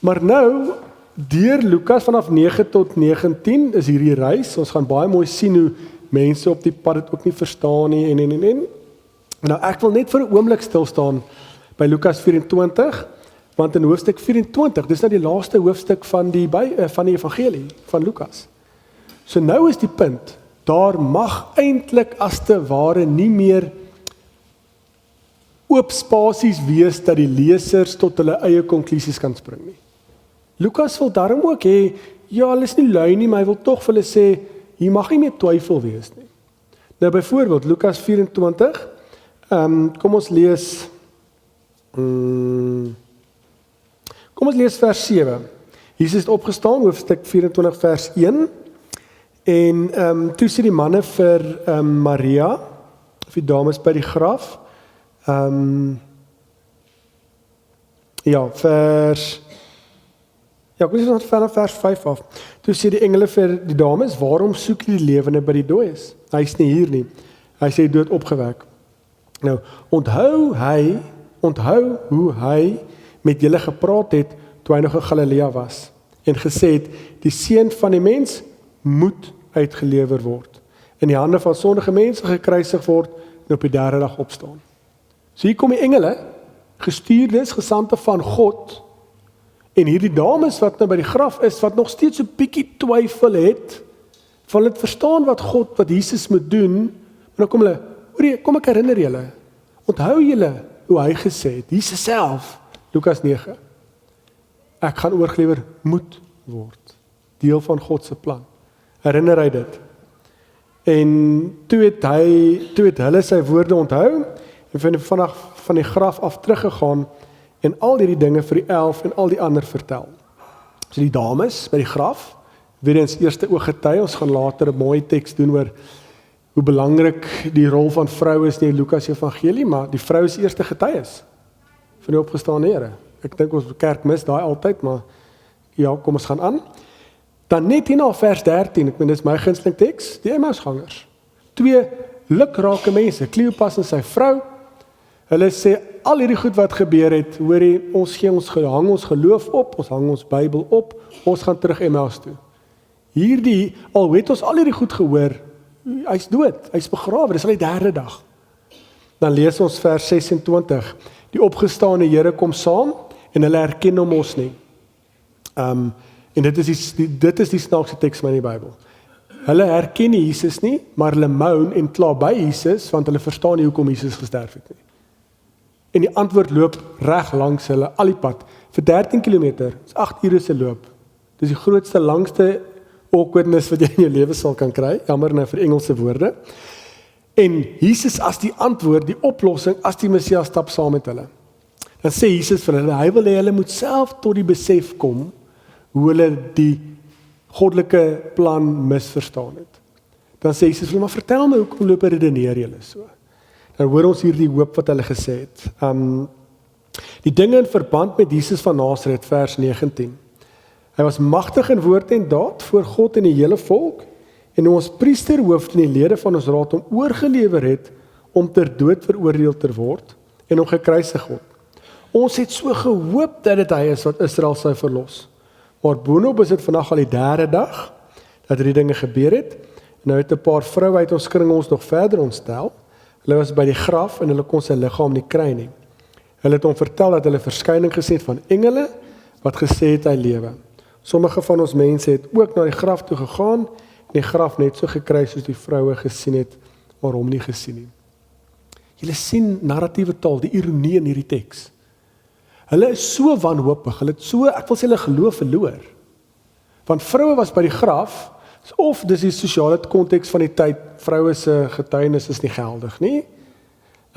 Maar nou, deur Lukas vanaf 9 tot 19 is hierdie reis. Ons gaan baie mooi sien hoe mense op die pad dit ook nie verstaan nie en. Nou ek wil net vir 'n oomblik stil staan by Lukas 24, want in hoofstuk 24, dis nou die laaste hoofstuk van die evangelie van Lukas. So nou is die punt, daar mag eintlik as te ware nie meer oop spasies wees dat die lesers tot hulle eie konklusies kan spring nie. Lukas wil daarom ook hê, ja, hulle is nie lui nie, maar hy wil tog vir hulle sê, hier mag nie meer twyfel wees nie. Nou byvoorbeeld, Lukas 24, kom ons lees vers 7. Jesus het opgestaan, hoofstuk 24 vers 1, en toe sê die manne vir Maria, of die dames by die graf, kom ons lees vanaf vers 5 af. Toe sê die engele vir die dames, waarom soek julle die lewende by die dooies? Hy is nie hier nie. Hy sê dood opgewek. Nou, onthou hoe hy met julle gepraat het toe hy nog in Galilea was en gesê het, die seun van die mens moet uitgelewer word, in die hande van sondige mense gekruisig word en op die derde dag opstaan. So hier kom die engele, gestuurdes, gesandte van God, en hierdie dames wat nou by die graf is, wat nog steeds so bietjie twyfel het, van het verstaan wat Jesus moet doen, en dan kom hulle, kom ek herinner julle, onthou julle hoe hy gesê het, Jesus self, Lukas 9, ek gaan oorgelewer moet word, deel van God se plan. Herinner hy dit? En toe het hulle sy woorde onthou, en van die graf af teruggegaan, en al hierdie dinge vir die 11 en al die ander vertel. So die dames by die graf, weer eens eerste ooggetuie, ons gaan later 'n mooi teks doen oor hoe belangrik die rol van vrou is in die Lukas evangelie, maar die vrou is eerste getuies van die opgestaane Here. Ek dink ons kerk mis daai altyd, maar ja, kom ons gaan aan. Dan net hierna vers 13, ek meen dis my gunsteling teks, die Emmausgangers. 2 lukrake mense, Kleopas en sy vrou. Hulle sê al hierdie goed wat gebeur het, hoorie, ons hang ons geloof op, ons hang ons Bybel op, ons gaan terug Emmaus toe. Al het ons al hierdie goed gehoor, hy's dood, hy's begrawe, dis al die derde dag. Dan lees ons vers 26, die opgestaane Here kom saam, en hulle herken hom ons nie. En dit is die snaakse teks van die Bybel. Hulle herken nie Jesus nie, maar hulle moan en kla by Jesus, want hulle verstaan nie hoekom Jesus gesterf het nie. En die antwoord loop reg langs hulle al die pad, vir 13 kilometer, is 8 ure se loop. Dis die grootste, langste awkwardness wat jy in jou lewe sal kan kry, jammer nou vir Engelse woorde. En Jesus as die antwoord, die oplossing, as die Messias stap saam met hulle. Dan sê Jesus vir hulle, hy wil hê hulle moet self tot die besef kom, hoe hulle die goddelike plan misverstaan het. Dan sê Jesus vir hulle, maar vertel my, hoekom loop en redeneer julle so? Dan hoor ons hier die hoop wat hulle gesê het. Die dinge in verband met Jesus van Nasaret, vers 19. Hy was magtig in woord en daad voor God en die hele volk, en ons priesterhoofde en die lede van ons raad hom oorgelewer het, om ter dood veroordeel te word, en hom gekruisig word. Ons het so gehoop dat dit hy is wat Israel sou verlos. Maar boonop is dit vandag al die derde dag, dat die dinge gebeur het, en nou het 'n paar vroue uit ons kring ons nog verder ontstel. Hulle was by die graf en hulle kon sy liggaam nie kry nie. Hulle het hom vertel dat hulle verskyning gesien het van engele, wat gesê het hy lewe. Sommige van ons mense het ook na die graf toe gegaan, en die graf net so gekry soos die vroue gesien het, maar hom nie gesien nie. Julle sien narratiewe taal, die ironie in hierdie teks. Hulle is so wanhoopig, hulle het so, ek wil sê hulle geloof verloor. Want vroue was by die graf, of dis die sosiale konteks van die tyd, vroue se getuienis is nie geldig nie.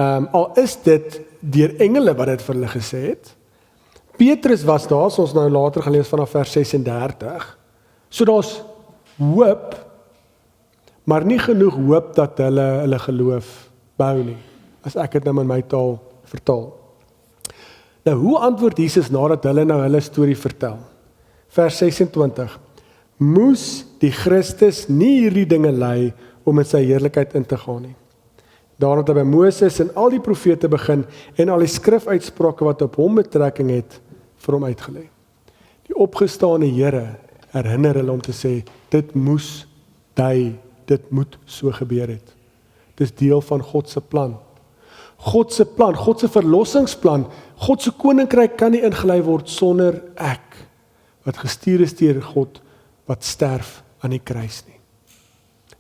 Al is dit deur engele wat dit vir hulle gesê het. Petrus was daar, so ons nou later gaan lees vanaf vers 36. So daar's hoop, maar nie genoeg hoop dat hulle geloof bou nie, as ek dit nou in my taal vertaal. Nou, hoe antwoord Jesus nadat hulle nou hulle storie vertel? Vers 26. Moes die Christus nie hierdie dinge ly om in sy heerlikheid in te gaan nie. Daarom het hy by Moses en al die profete begin en al die skrifuitsprake wat op hom betrekking het vir hom uitgelê. Die opgestane Here herinner hulle om te sê, dit moes dit moet so gebeur het. Dis deel van God se plan. God se plan, God se verlossingsplan, God se koninkryk kan nie ingelei word sonder ek, wat gestuur is deur God, wat sterf aan die kruis nie.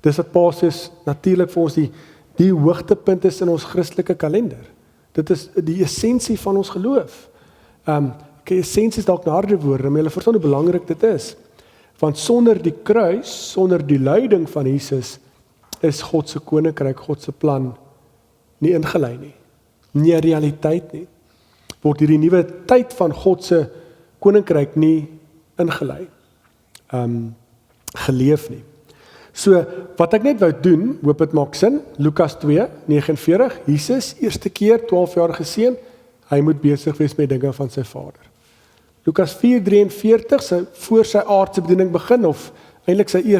Dis wat Paasfees natuurlik vir ons die hoogtepunt is in ons Christelike kalender. Dit is die essensie van ons geloof. Essensie is dalk 'n harde woord, maar julle verstaan hoe belangrik dit is. Want sonder die kruis, sonder die lyding van Jesus, is God se koninkryk, God se plan nie ingelei nie. Nie 'n realiteit nie. Word hierdie nuwe tyd van God se koninkryk nie ingelei. Geleef nie. So, wat ek net wou doen, hoop dit maak sin, Lukas 2:49, Jesus, eerste keer, 12-jarige seun, hy moet besig wees met dinge van sy vader. Lukas 4:43, voor sy aardse bediening begin, of eintlik sy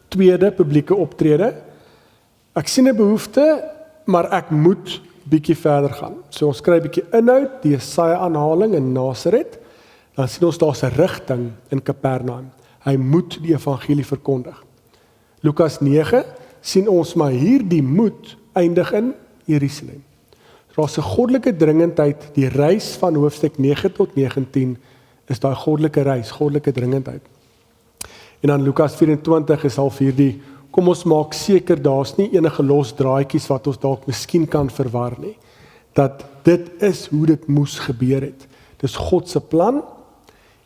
tweede publieke optrede. Ek sien 'n behoefte, maar ek moet bietjie verder gaan. So ons kry bietjie inhoud, die Jesaja aanhaling in Nasaret, dan sien ons daar's 'n rigting in Kapernaum. Hy moet die evangelie verkondig. Lukas 9 sien ons maar hierdie moet eindig in Jerusalem. Daar's 'n goddelike dringendheid, die reis van hoofstuk 9 tot 19 is daai goddelike reis, goddelike dringendheid. En dan Lukas 24 is half hierdie, kom ons maak seker daar's nie enige los draadjies wat ons dalk miskien kan verwar nie. Dat dit is hoe dit moes gebeur het. Dis God se plan.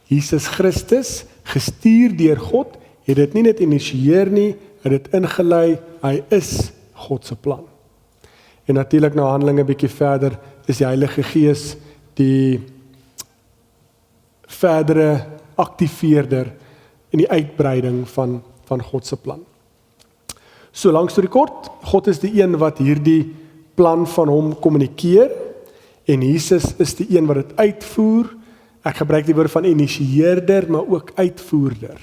Jesus Christus, gestuur deur God, het dit nie net initieer nie, het dit ingelei, hy is God se plan. En natuurlik na Handelinge bietjie verder, is die Heilige Gees die verdere aktiveerder in die uitbreiding van God se plan. So lank storie kort, God is die een wat hierdie plan van hom kommunikeer, en Jesus is die een wat dit uitvoer. Ek gebruik die woord van initieerder, maar ook uitvoerder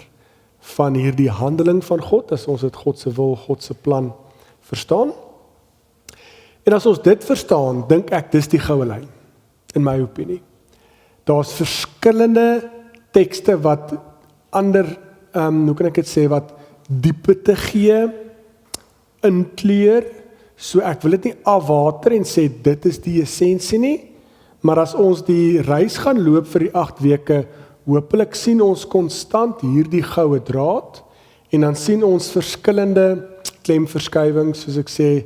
van hierdie handeling van God, as ons dit God se wil, God se plan verstaan. En as ons dit verstaan, dink ek dis die goue lyn, in my opinie. Daar's verskillende tekste wat ander, hoe kan ek dit sê, wat diepe te gee, inkleur, so ek wil dit nie afwater en sê dit is die essensie nie, maar as ons die reis gaan loop vir die 8 weke, hopelik sien ons konstant hierdie goue draad, en dan sien ons verskillende klemverskywings, soos ek sê,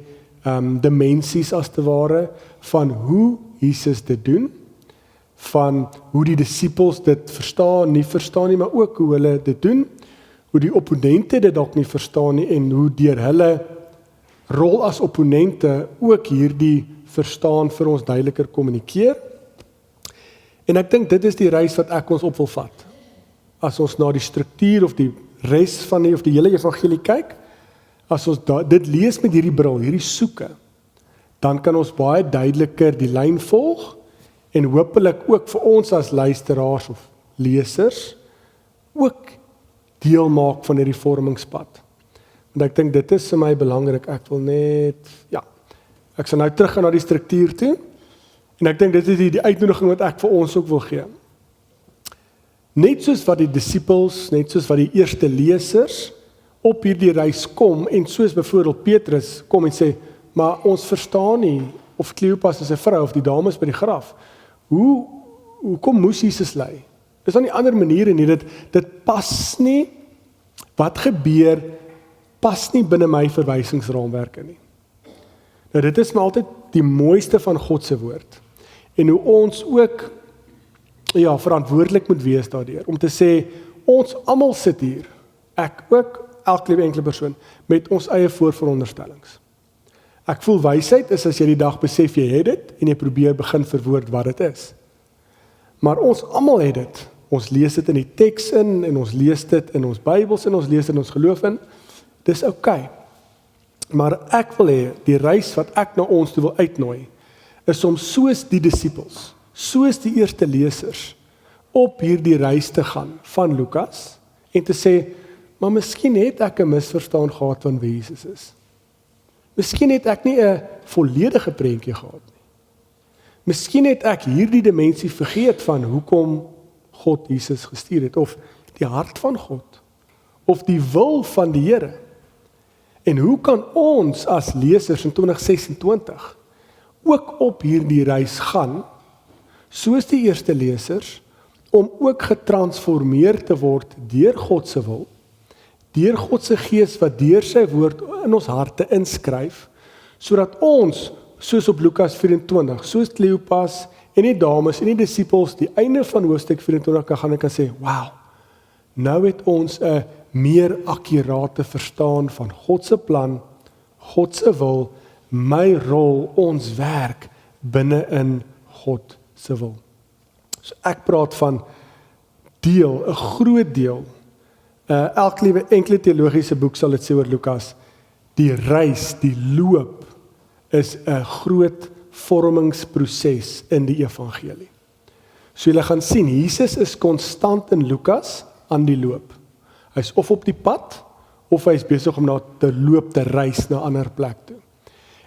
dimensies as te ware, van hoe Jesus dit doen, van hoe die disippels dit verstaan nie, maar ook hoe hulle dit doen, hoe die opponente dit dalk nie verstaan nie, en hoe deur hulle rol as opponente ook hierdie verstaan vir ons duideliker kommunikeer. En ek dink dit is die reis wat ek ons op wil vat. As ons na die struktuur of die res van die hele evangelie kyk, as ons dit lees met hierdie bril, hierdie soeke, dan kan ons baie duideliker die lyn volg, en hopelik ook vir ons as luisteraars of lesers, ook deel maak van hierdie vormingspad. Want ek dink dit is vir my belangrik, ek wil net, ek sal nou teruggaan na die struktuur toe, en ek dink dit is die uitnodiging wat ek vir ons ook wil gee. Net soos wat die disippels, net soos wat die eerste lesers op hierdie reis kom, en soos byvoorbeeld Petrus kom en sê, maar ons verstaan nie, of Kleopas is 'n vrou, of die dames by die graf, hoe kom moes Jesus ly? Is daar nie ander maniere nie, dit pas nie, wat gebeur, pas nie binne my verwysingsraamwerke nie. Nou dit is my altyd die mooiste van God se woord en hoe ons ook verantwoordelik moet wees daardeur om te sê ons almal sit hier, ek ook, elke enkele persoon met ons eie voorveronderstellings. Ek voel wysheid is as jy die dag besef jy het dit en jy probeer begin verwoord wat dit is. Maar ons almal het dit. Ons lees dit in die teks in en ons lees dit in ons Bybels en ons lees dit in ons geloof in. Dis oukei. Maar ek wil hê die reis wat ek na ons toe wil uitnooi is om soos die disippels, soos die eerste lesers op hierdie reis te gaan van Lukas en te sê, maar miskien het ek 'n misverstaan gehad van wie Jesus is. Miskien het ek nie 'n volledige prentjie gehad nie. Miskien het ek hierdie dimensie vergeet van hoekom God Jesus gestuur het, of die hart van God, of die wil van die Here. En hoe kan ons as lesers in 2026 ook op hierdie reis gaan, soos die eerste lesers, om ook getransformeer te word deur God se wil, deur God se Gees wat deur sy woord in ons harte inskryf, sodat ons, soos op Lukas 24, soos Kleopas en die dames en die disippels, die einde van hoofstuk 24 kan sê, wow, nou het ons 'n meer akkurate verstaan van God se plan, God se wil, my rol, ons werk binne in God se wil. So ek praat van deel, 'n groot deel. Elke liewe enkele teologiese boek sal dit sê oor Lukas. Die reis, die loop is 'n groot vormingsproses in die evangelie. So julle gaan sien, Jesus is konstant in Lukas aan die loop. Hy's of op die pad of hy's besig om na te loop, te reis na 'n ander plek toe.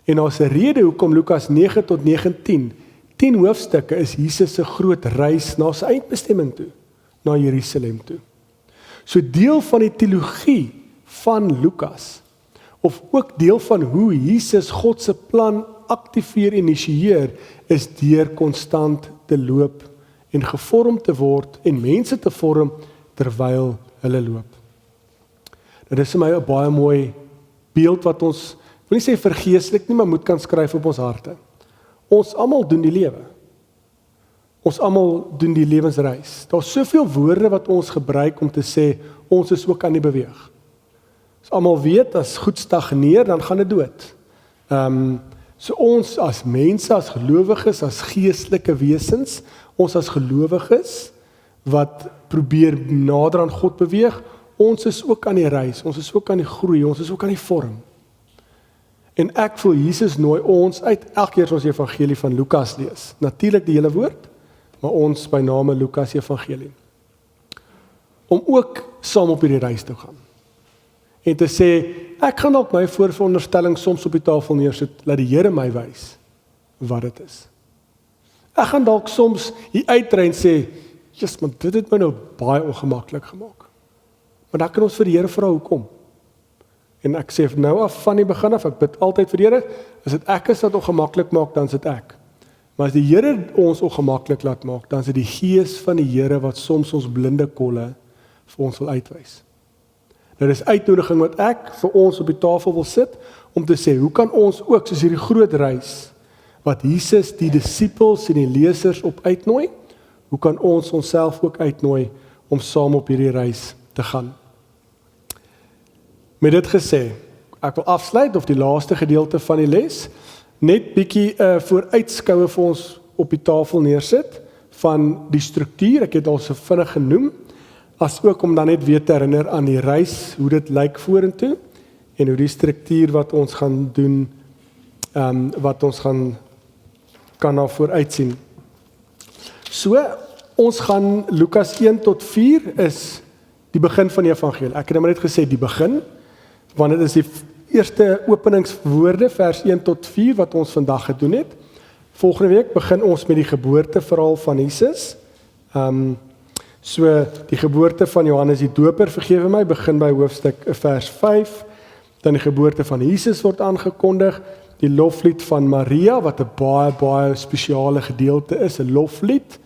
En daar's 'n rede hoekom Lukas 9 tot 19, 10 hoofstukke is Jesus se groot reis na sy eindbestemming toe, na Jerusalem toe. So deel van die teologie van Lukas, of ook deel van hoe Jesus God se plan aktiveer, initieer, is deur konstant te loop en gevorm te word en mense te vorm terwyl hulle loop. Nou dis vir my 'n baie mooi beeld wat ons, ek wil nie sê vergeeslik nie, maar moet kan skryf op ons harte. Ons almal doen die lewe. Ons almal doen die lewensreis. Daar's soveel woorde wat ons gebruik om te sê, ons is ook aan die beweeg. Ons almal weet, as goed stagneer, dan gaan dit dood. So ons as mense, as gelowiges, as geestelike wesens, ons as gelowiges, wat probeer nader aan God beweeg, ons is ook aan die reis, ons is ook aan die groei, ons is ook aan die vorm. En ek voel Jesus nooi ons uit, elke keer as ons die evangelie van Lukas lees, natuurlik die hele woord, maar ons by name Lukas evangelie, om ook saam op hierdie reis te gaan. En te sê, ek gaan dalk my voorveronderstelling soms op die tafel neersit, laat die Here my wys wat dit is. Ek gaan dalk soms hier uitry en sê, Jesus, maar dit het my nou baie ongemaklik gemaak. Maar dan kan ons vir die Here vra hoekom. En ek sê nou af van die begin af, ek bid altyd vir die Here, as dit ek is wat ongemaklik maak, dan is dit ek. Maar as die Here ons ongemaklik laat maak, dan is dit die Gees van die Here wat soms ons blinde kolle vir ons wil uitwys. Nou dis uitnodiging wat ek vir ons op die tafel wil sit, om te sê, hoe kan ons ook, soos hierdie groot reis, wat Jesus die disippels en die lesers op uitnooi, hoe kan ons onsself ook uitnooi, om saam op hierdie reis te gaan. Met dit gesê, ek wil afsluit, of die laaste gedeelte van die les, net bietjie vooruitskoue vir ons op die tafel neersit, van die struktuur, ek het al so vinnig genoem, as ook om dan net weer te herinner aan die reis, hoe dit lyk vorentoe, en hoe die struktuur wat ons gaan doen, wat ons kan na vooruit sien. So, ons gaan Lukas 1 tot 4 is die begin van die evangelie. Ek het maar net gesê die begin, want dit is die eerste openingswoorde, vers 1 tot 4, wat ons vandag gedoen het. Volgende week begin ons met die geboorteverhaal van Jesus. So die geboorte van Johannes die Doper, vergewe my, begin by hoofstuk vers 5, dan die geboorte van Jesus word aangekondig, die loflied van Maria, wat 'n baie spesiale gedeelte is, 'n loflied,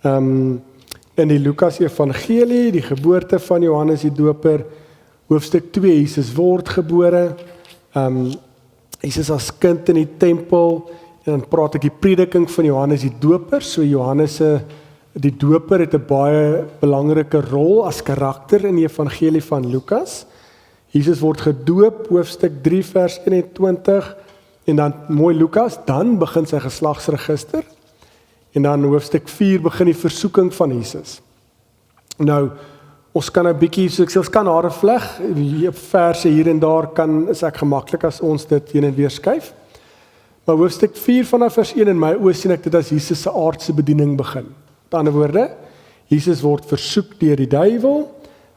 in die Lukas evangelie, die geboorte van Johannes die Doper, hoofstuk 2, Jesus word gebore, Jesus as kind in die tempel, En dan praat ek die prediking van Johannes die Doper. So Johannes die Doper het 'n baie belangrike rol as karakter in die evangelie van Lukas. Jesus word gedoop, hoofstuk 3 vers 21, en dan mooi Lukas, dan begin sy geslagsregister, en dan hoofstuk 4 begin die versoeking van Jesus. Nou, ons kan 'n bietjie, so ek sê, ons kan hare vleg, verse hier en daar is ek gemaklik as ons dit heen en weer skuif. Maar hoofstuk 4 vanaf vers 1 in my oë sien ek dit as Jesus se aardse bediening begin. Met ander woorde, Jesus word versoek deur die duiwel.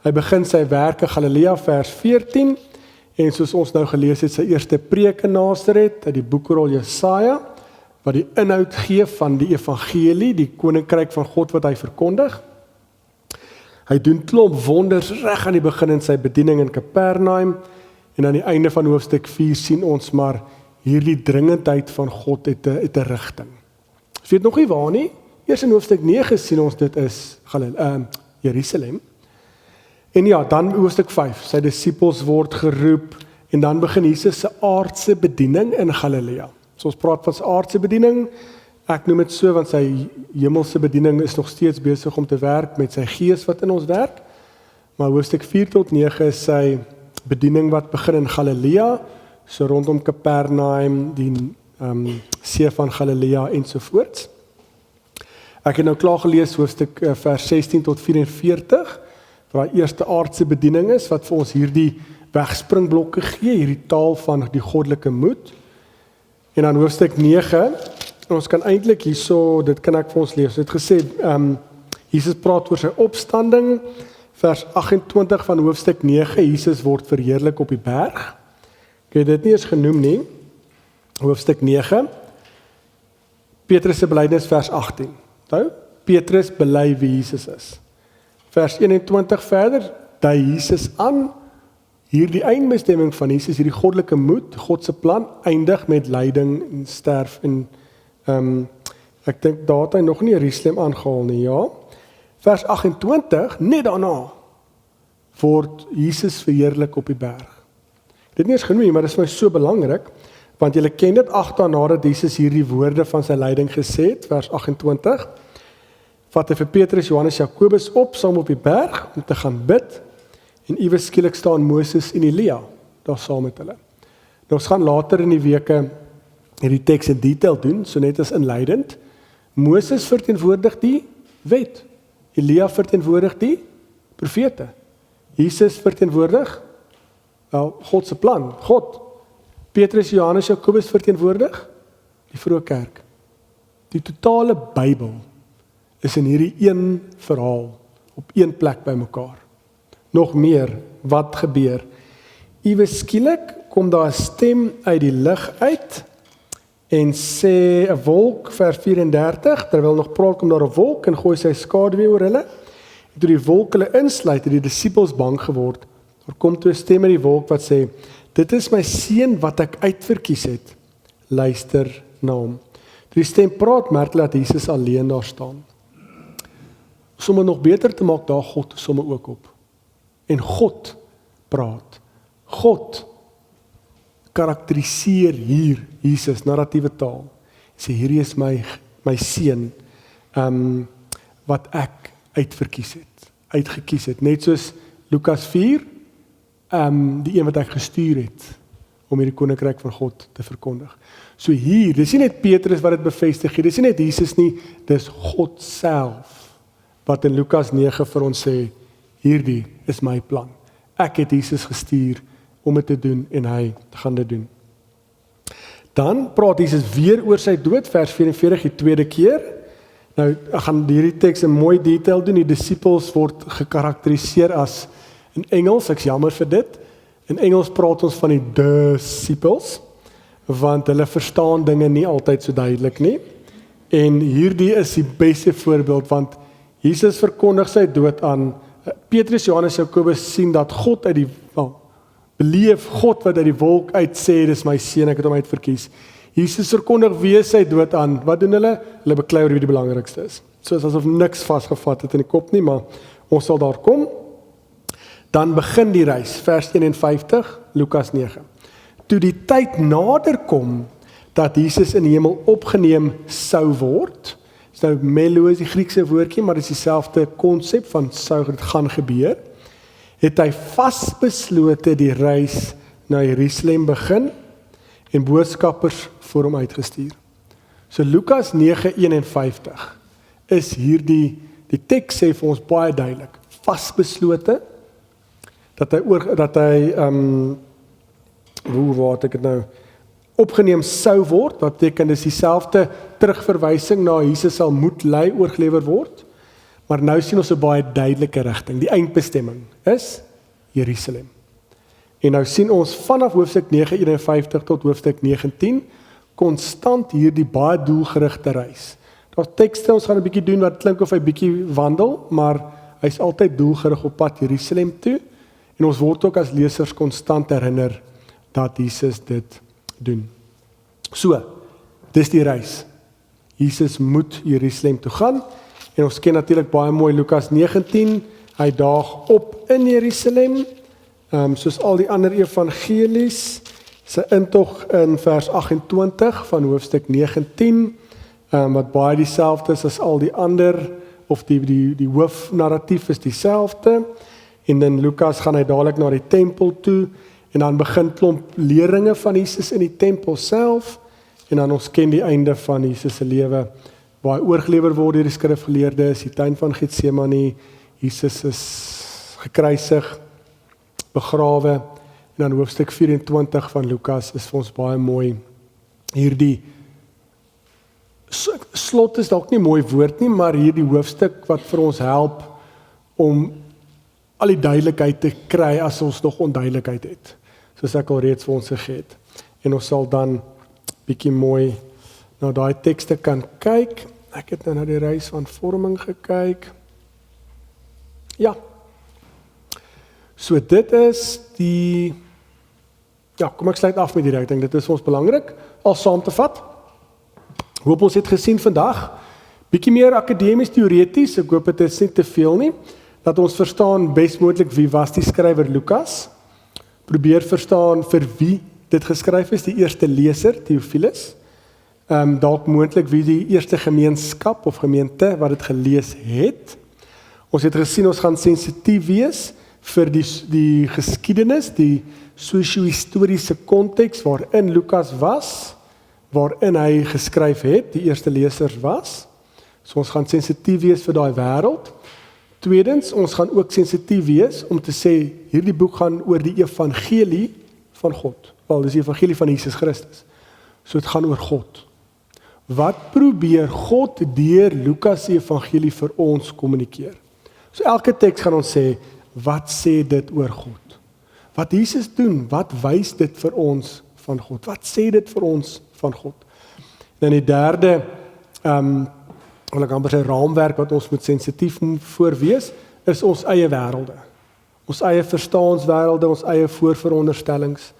Hy begin sy werk in Galilea vers 14 en soos ons nou gelees het, sy eerste preek in Nasaret uit die boekrol Jesaja wat die inhoud gee van die evangelie, die koninkryk van God wat hy verkondig. Hy doen klomp wonders reg aan die begin in sy bediening in Kapernaum en aan die einde van hoofstuk 4 sien ons maar hierdie dringendheid van God het 'n rigting. Ons weet nog nie waar nie. Eers in hoofstuk 9 sien ons dit is Jerusalem. En ja, dan hoofstuk 5, sy disippels word geroep en dan begin Jesus se aardse bediening in Galilea. So ons praat van sy aardse bediening, ek noem dit so want sy hemelse bediening is nog steeds besig om te werk met sy gees wat in ons werk. Maar hoofstuk 4 tot 9 is sy bediening wat begin in Galilea, so rondom Kapernaum, die see van Galilea ensovoorts. Ek het nou klaar gelees hoofstuk vers 16 tot 44, waar die eerste aardse bediening is, wat vir ons hierdie wegspringblokke gee, hierdie taal van die goddelike moed. En dan hoofstuk 9, ons kan eintlik hierso, dit kan ek vir ons lees, het gesê, Jesus praat oor sy opstanding, vers 28 van hoofstuk 9, Jesus word verheerlik op die berg. Ek het dit nie eens genoem nie, hoofstuk 9, Petrus se belydenis vers 18. Nou, Petrus bely wie Jesus is. Vers 21 verder, dui Jesus aan, hier die eindbestemming van Jesus, hierdie goddelike moed, God se plan, eindig met lyding en sterf en ek dink daar het hy nog nie Jerusalem aangehaal nie, ja. Vers 28, net daarna word Jesus verheerlik op die berg. Dit nie eens genoem, maar dit is my so belangrik, want julle ken dit, 8 dae nadat Jesus hierdie woorde van sy lyding gesê het, vers 28, vat hy vir Petrus, Johannes, Jakobus op, saam op die berg, om te gaan bid, en iewes skielik staan Moses en Elia, daar saam met hulle. Nou, ons gaan later in die weke hierdie teks in detail doen, so net as inleidend. Moses verteenwoordig die wet, Elia verteenwoordig die profete, Jesus verteenwoordig God se plan, God. Petrus, Johannes, Jakobus verteenwoordig die vroeë kerk. Die totale Bybel is in hierdie een verhaal op een plek bymekaar. Nog meer, wat gebeur? Iewes skielik kom daar 'n stem uit die lug uit en sê 'n wolk, vers 34, terwyl nog praat kom daar 'n wolk en gooi sy skaduwee oor hulle. En toe die wolk hulle insluit, het die disippels bang geword. Daar kom toe 'n stem uit die wolk wat sê, dit is my seun wat ek uitverkies het. Luister na hom. Toe die stem praat, merk hulle dat Jesus alleen daar staan. Sommige nog beter te maak, daar God somme ook op. En God praat. God karakteriseer hier Jesus, narratiewe taal. Sê hierdie is my seun wat ek uitverkies het, uitgekies het. Net soos Lukas 4, die een wat ek gestuur het om hierdie koninkryk van God te verkondig. So hier, dis nie net Petrus wat dit bevestig nie, dis nie net Jesus nie, dis God self wat in Lukas 9 vir ons sê, hierdie is my plan. Ek het Jesus gestuur om dit te doen en hy gaan dit doen. Dan praat Jesus weer oor sy dood, vers 44, die tweede keer. Nou, ek gaan hierdie teks in mooi detail doen. Die disippels word gekarakteriseer as, in Engels, ek's jammer vir dit, in Engels praat ons van die disciples, want hulle verstaan dinge nie altyd so duidelik nie. En hierdie is die beste voorbeeld, want Jesus verkondig sy dood aan Petrus, Johannes, Jakobus sien dat God uit die, beleef God wat uit die wolk uit sê, dis my seun, ek het hom uitverkies. Jesus verkondig weer sy dood aan, wat doen hulle? Hulle beklei oor wie die belangrikste is. So is asof niks vasgevat het in die kop nie, maar ons sal daar kom. Dan begin die reis, vers 51, Lukas 9. Toe die tyd nader kom, dat Jesus in die hemel opgeneem sou word. Nou melo is die Griekse woordjie, maar dit is dieselfde konsep van sou dit gaan gebeur. Het hy vasbeslote die reis na Jerusalem begin en boodskappers voor hom uitgestuur. So Lukas 9:51 is hier die teks sê vir ons baie duidelik, vasbeslote dat hy waar het ek het nou opgeneem sou word, wat beteken dis dieselfde terugverwysing na Jesus sal moet ly oorgelewer word, maar nou sien ons 'n baie duidelike rigting. Die eindbestemming is Jerusalem. En nou sien ons vanaf hoofstuk 9:51 tot hoofstuk 19 konstant hierdie baie doelgerigte reis. Daar's tekste, ons gaan 'n bietjie doen wat klink of hy bietjie wandel, maar hy's altyd doelgerig op pad Jerusalem toe, en ons word ook as lesers konstant herinner dat Jesus dit doen. So, dis die reis. Jesus moet Jerusalem toe gaan, en ons ken natuurlik baie mooi Lukas 19, hy daag op in Jerusalem, soos al die ander evangelies, sy intog in vers 28 van hoofstuk 19, wat baie dieselfde is as al die ander, of die hoofnarratief is dieselfde, en in Lukas gaan hy dadelik na die tempel toe, en dan begin klomp leringe van Jesus in die tempel self, en dan ons ken die einde van Jesus se lewe, waar hy oorgelewer word deur die skrifgeleerdes, die tuin van Getsemane, Jesus is gekruisig, begrawe, en dan hoofstuk 24 van Lukas is vir ons baie mooi. Hierdie slot is dalk nie mooi woord nie, maar hierdie hoofstuk wat vir ons help om al die duidelikheid te kry as ons nog onduidelikheid het, soos ek al reeds vir ons gesê het. En ons sal dan bietjie mooi na daai tekste kan kyk. Ek het nou na die reis van vorming gekyk. Ja. So dit is die, ja, kom ek sluit af met die, ek dink dit is ons belangrik, al saam te vat. Hoop ons het gesien vandag, bietjie meer akademies, teoreties, ek hoop dit is nie te veel nie, dat ons verstaan best moontlik wie was die skrywer Lukas, probeer verstaan vir wie dit geskryf is, die eerste leser, Theophilus, dalk moontlik wie die eerste gemeenskap of gemeente wat dit gelees het. Ons het gesien, ons gaan sensitief wees vir die geskiedenis, die sosio-historiese konteks waarin Lukas was, waarin hy geskryf het, die eerste lesers was. So ons gaan sensitief wees vir daai wêreld. Tweedens, ons gaan ook sensitief wees om te sê, hierdie boek gaan oor die evangelie van God. Wel, dis die evangelie van Jesus Christus. So dit gaan oor God. Wat probeer God deur Lukas se evangelie vir ons kommunikeer? So elke teks gaan ons sê, wat sê dit oor God? Wat Jesus doen, wat wys dit vir ons van God? Wat sê dit vir ons van God? En die derde, wil ek amper sê raamwerk wat ons moet sensitief voor wees, is ons eie wêrelde. Ons eie verstaanswêrelde, ons eie voorveronderstellings,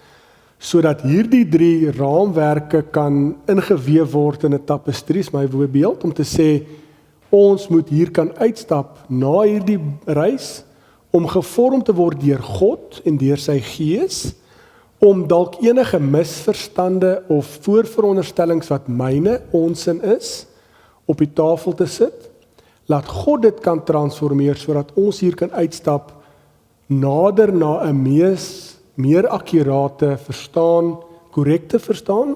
sodat hierdie 3 raamwerke kan ingeweef word in 'n tapestrie, my voorbeeld, om te sê, ons moet hier kan uitstap na hierdie reis, om gevorm te word deur God en deur sy Gees, om dalk enige misverstande of voorveronderstellings wat myne onsin is, op die tafel te sit, laat God dit kan transformeer, sodat ons hier kan uitstap, nader na 'n meer akkurate verstaan, korrekte verstaan,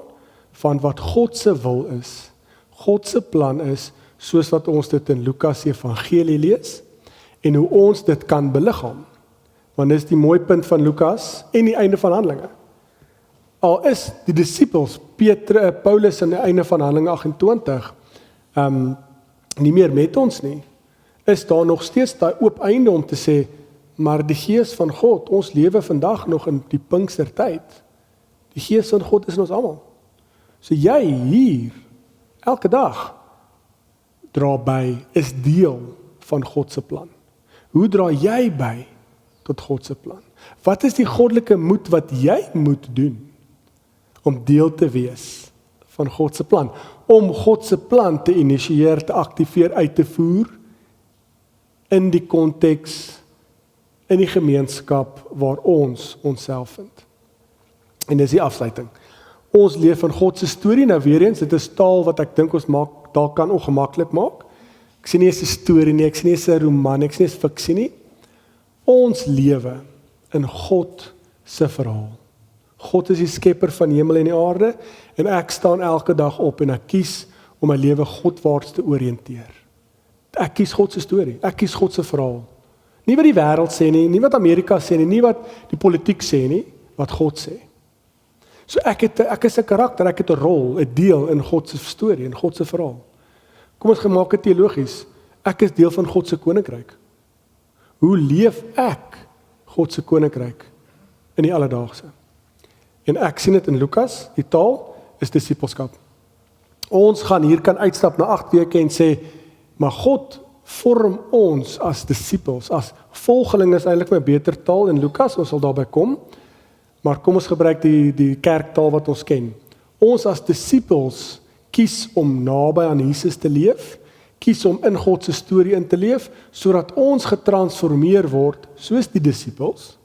van wat God se wil is, God se plan is, soos wat ons dit in Lukas se evangelie lees, en hoe ons dit kan beliggaam. Want dis die mooi punt van Lukas, en die einde van Handelinge. Al is die disippels, Paulus in die einde van Handelinge 28, nie meer met ons nie, is daar nog steeds daai oop einde om te sê, maar die Gees van God, ons lewe vandag nog in die Pinkstertyd, die Gees van God is in ons almal. So jy hier, elke dag, dra by, is deel van God se plan. Hoe dra jy by tot God se plan? Wat is die goddelike moed wat jy moet doen om deel te wees van God se plan? Om God se plan te initieer, te aktiveer, uit te voer in die konteks, in die gemeenskap waar ons onsself vind. En dis die afsluiting. Ons leef in God se storie. Nou weer eens, dit is taal wat ek dink ons daar kan ongemaklik maak. Ek sê nie eens 'n storie nie, ek sê nie eens 'n roman nie, ek sê nie eens fiksie nie. Ons lewe in God se verhaal. God is die skepper van hemel en die aarde en ek staan elke dag op en ek kies om my lewe Godwaarts te oriënteer. Ek kies God se storie, ek kies God se verhaal. Nie wat die wêreld sê nie, nie wat Amerika sê nie, nie wat die politiek sê nie, wat God sê. So ek is 'n karakter, ek het 'n rol, 'n deel in God se storie, in God se verhaal. Kom ons gemaak dit teologies. Ek is deel van God se koninkryk. Hoe leef ek God se koninkryk in die alledaagse? En ek sien dit in Lukas, die taal is disippelskap. Ons gaan hier kan uitstap na 8 weke en sê, maar God vorm ons as disippels, as volgelinge is eintlik 'n beter taal in Lukas, ons sal daarby kom. Maar kom ons gebruik die kerktaal wat ons ken. Ons as disippels kies om naby aan Jesus te leef, kies om in God se storie in te leef, sodat ons getransformeer word soos die disippels.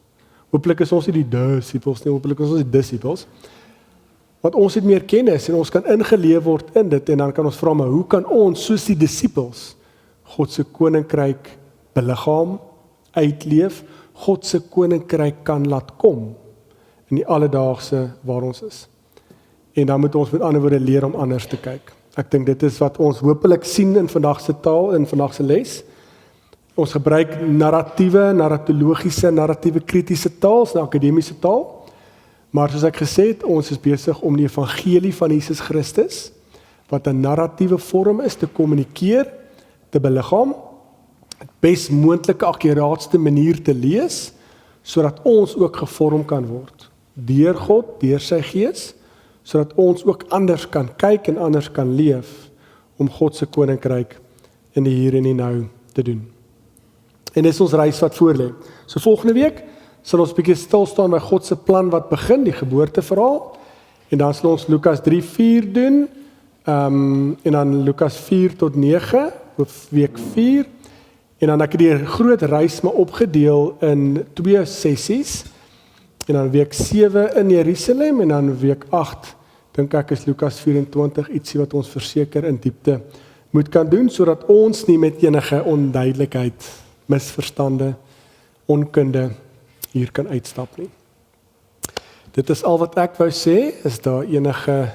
Hooplik is ons nie die disippels nie, hooplik is ons die disippels. Want ons het meer kennis en ons kan ingeleef word in dit en dan kan ons vra, maar hoe kan ons soos die disippels God se koninkryk beliggaam, uitleef, God se koninkryk kan laat kom in die alledaagse waar ons is. En dan moet ons met ander woorde leer om anders te kyk. Ek dink dit is wat ons hopelik sien in vandag se taal, in vandag se les. Ons gebruik narratologiese, narratiewe kritiese taal, 'n akademiese taal. Maar soos ek gesê het, ons is besig om die evangelie van Jesus Christus, wat 'n narratiewe vorm is, te kommunikeer, te beliggaam, die bes moontlike akkuraatste manier te lees, sodat ons ook gevorm kan word deur God, deur sy Gees, sodat ons ook anders kan kyk en anders kan leef om God se koninkryk in die hier en die nou te doen. En dis ons reis wat voorlê. So volgende week sal ons bietjie stil staan by God se plan wat begin, die geboorteverhaal, en dan sal ons Lukas 3:4 doen, en dan Lukas 4 tot 9, of week 4, en dan ek het die groot reis maar opgedeel in 2 sessies, en dan week 7 in Jerusalem, en dan week 8, dink ek is Lukas 24, ietsie wat ons verseker in diepte moet kan doen, sodat ons nie met enige onduidelikheid, misverstande, onkunde hier kan uitstap nie. Dit is al wat ek wou sê. Is daar enige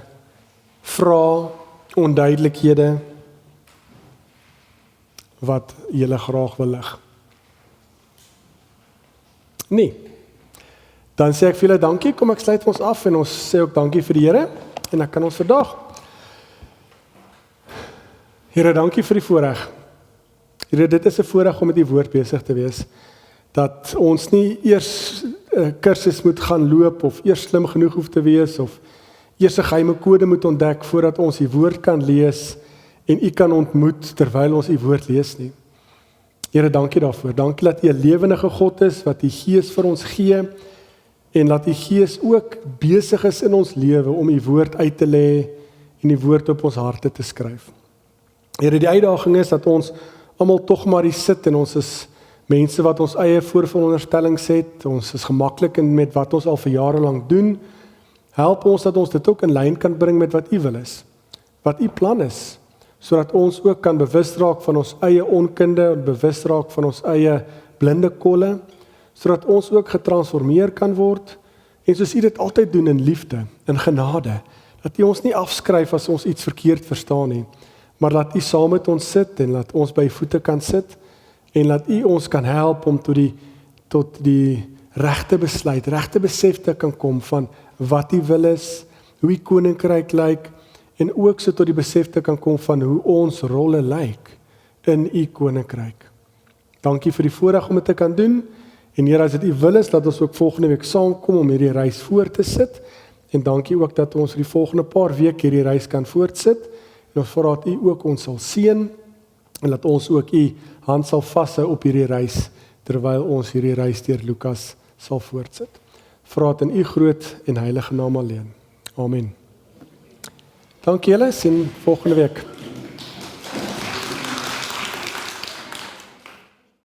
vrae, onduidelikhede wat julle graag wil lig? Nee. Dan sê ek vir julle dankie. Kom ek sluit ons af en ons sê ook dankie vir die Here en dan kan ons vandag. Here, dankie vir die voorreg. Here, dit is 'n voorreg om met die woord besig te wees. Dat ons nie eers 'n kursus moet gaan loop of eers slim genoeg hoef te wees of eers 'n geheime kode moet ontdek voordat ons die woord kan lees en u kan ontmoet terwyl ons u woord lees nie. Here, dankie daarvoor. Dankie dat u 'n lewendige God is wat u Gees vir ons gee en dat u Gees ook besig is in ons lewe om u woord uit te lê en die woord op ons harte te skryf. Here, die uitdaging is dat ons almal tog maar hier sit en ons is mense wat ons eie voorveronderstellings het, ons is gemaklik met wat ons al vir jare lank doen. Help ons dat ons dit ook in lyn kan bring met wat u wil is, wat u plan is, sodat ons ook kan bewus raak van ons eie onkunde, bewus raak van ons eie blinde kolle, sodat ons ook getransformeer kan word, en soos u dit altyd doen in liefde, in genade, dat u ons nie afskryf as ons iets verkeerd verstaan nie, maar dat u saam met ons sit en laat ons by voete kan sit en laat u ons kan help om tot die regte besluit, regte besef te kan kom van wat u wil is, hoe u koninkryk lyk en ook so tot die besef te kan kom van hoe ons rolle lyk in u koninkryk. Dankie vir die voorreg om dit te kan doen en Here, as dit u wil is dat ons ook volgende week saamkom om hierdie reis voort te sit en dankie ook dat ons die volgende paar weke hierdie reis kan voortsit. En ons vra dat u ook ons sal seën en dat ons ook u hand sal vashou op hierdie reis terwyl ons hierdie reis deur Lukas sal voortsit. Vra dit in u groot en heilige naam alleen. Amen. Dankie julle, sien volgende week.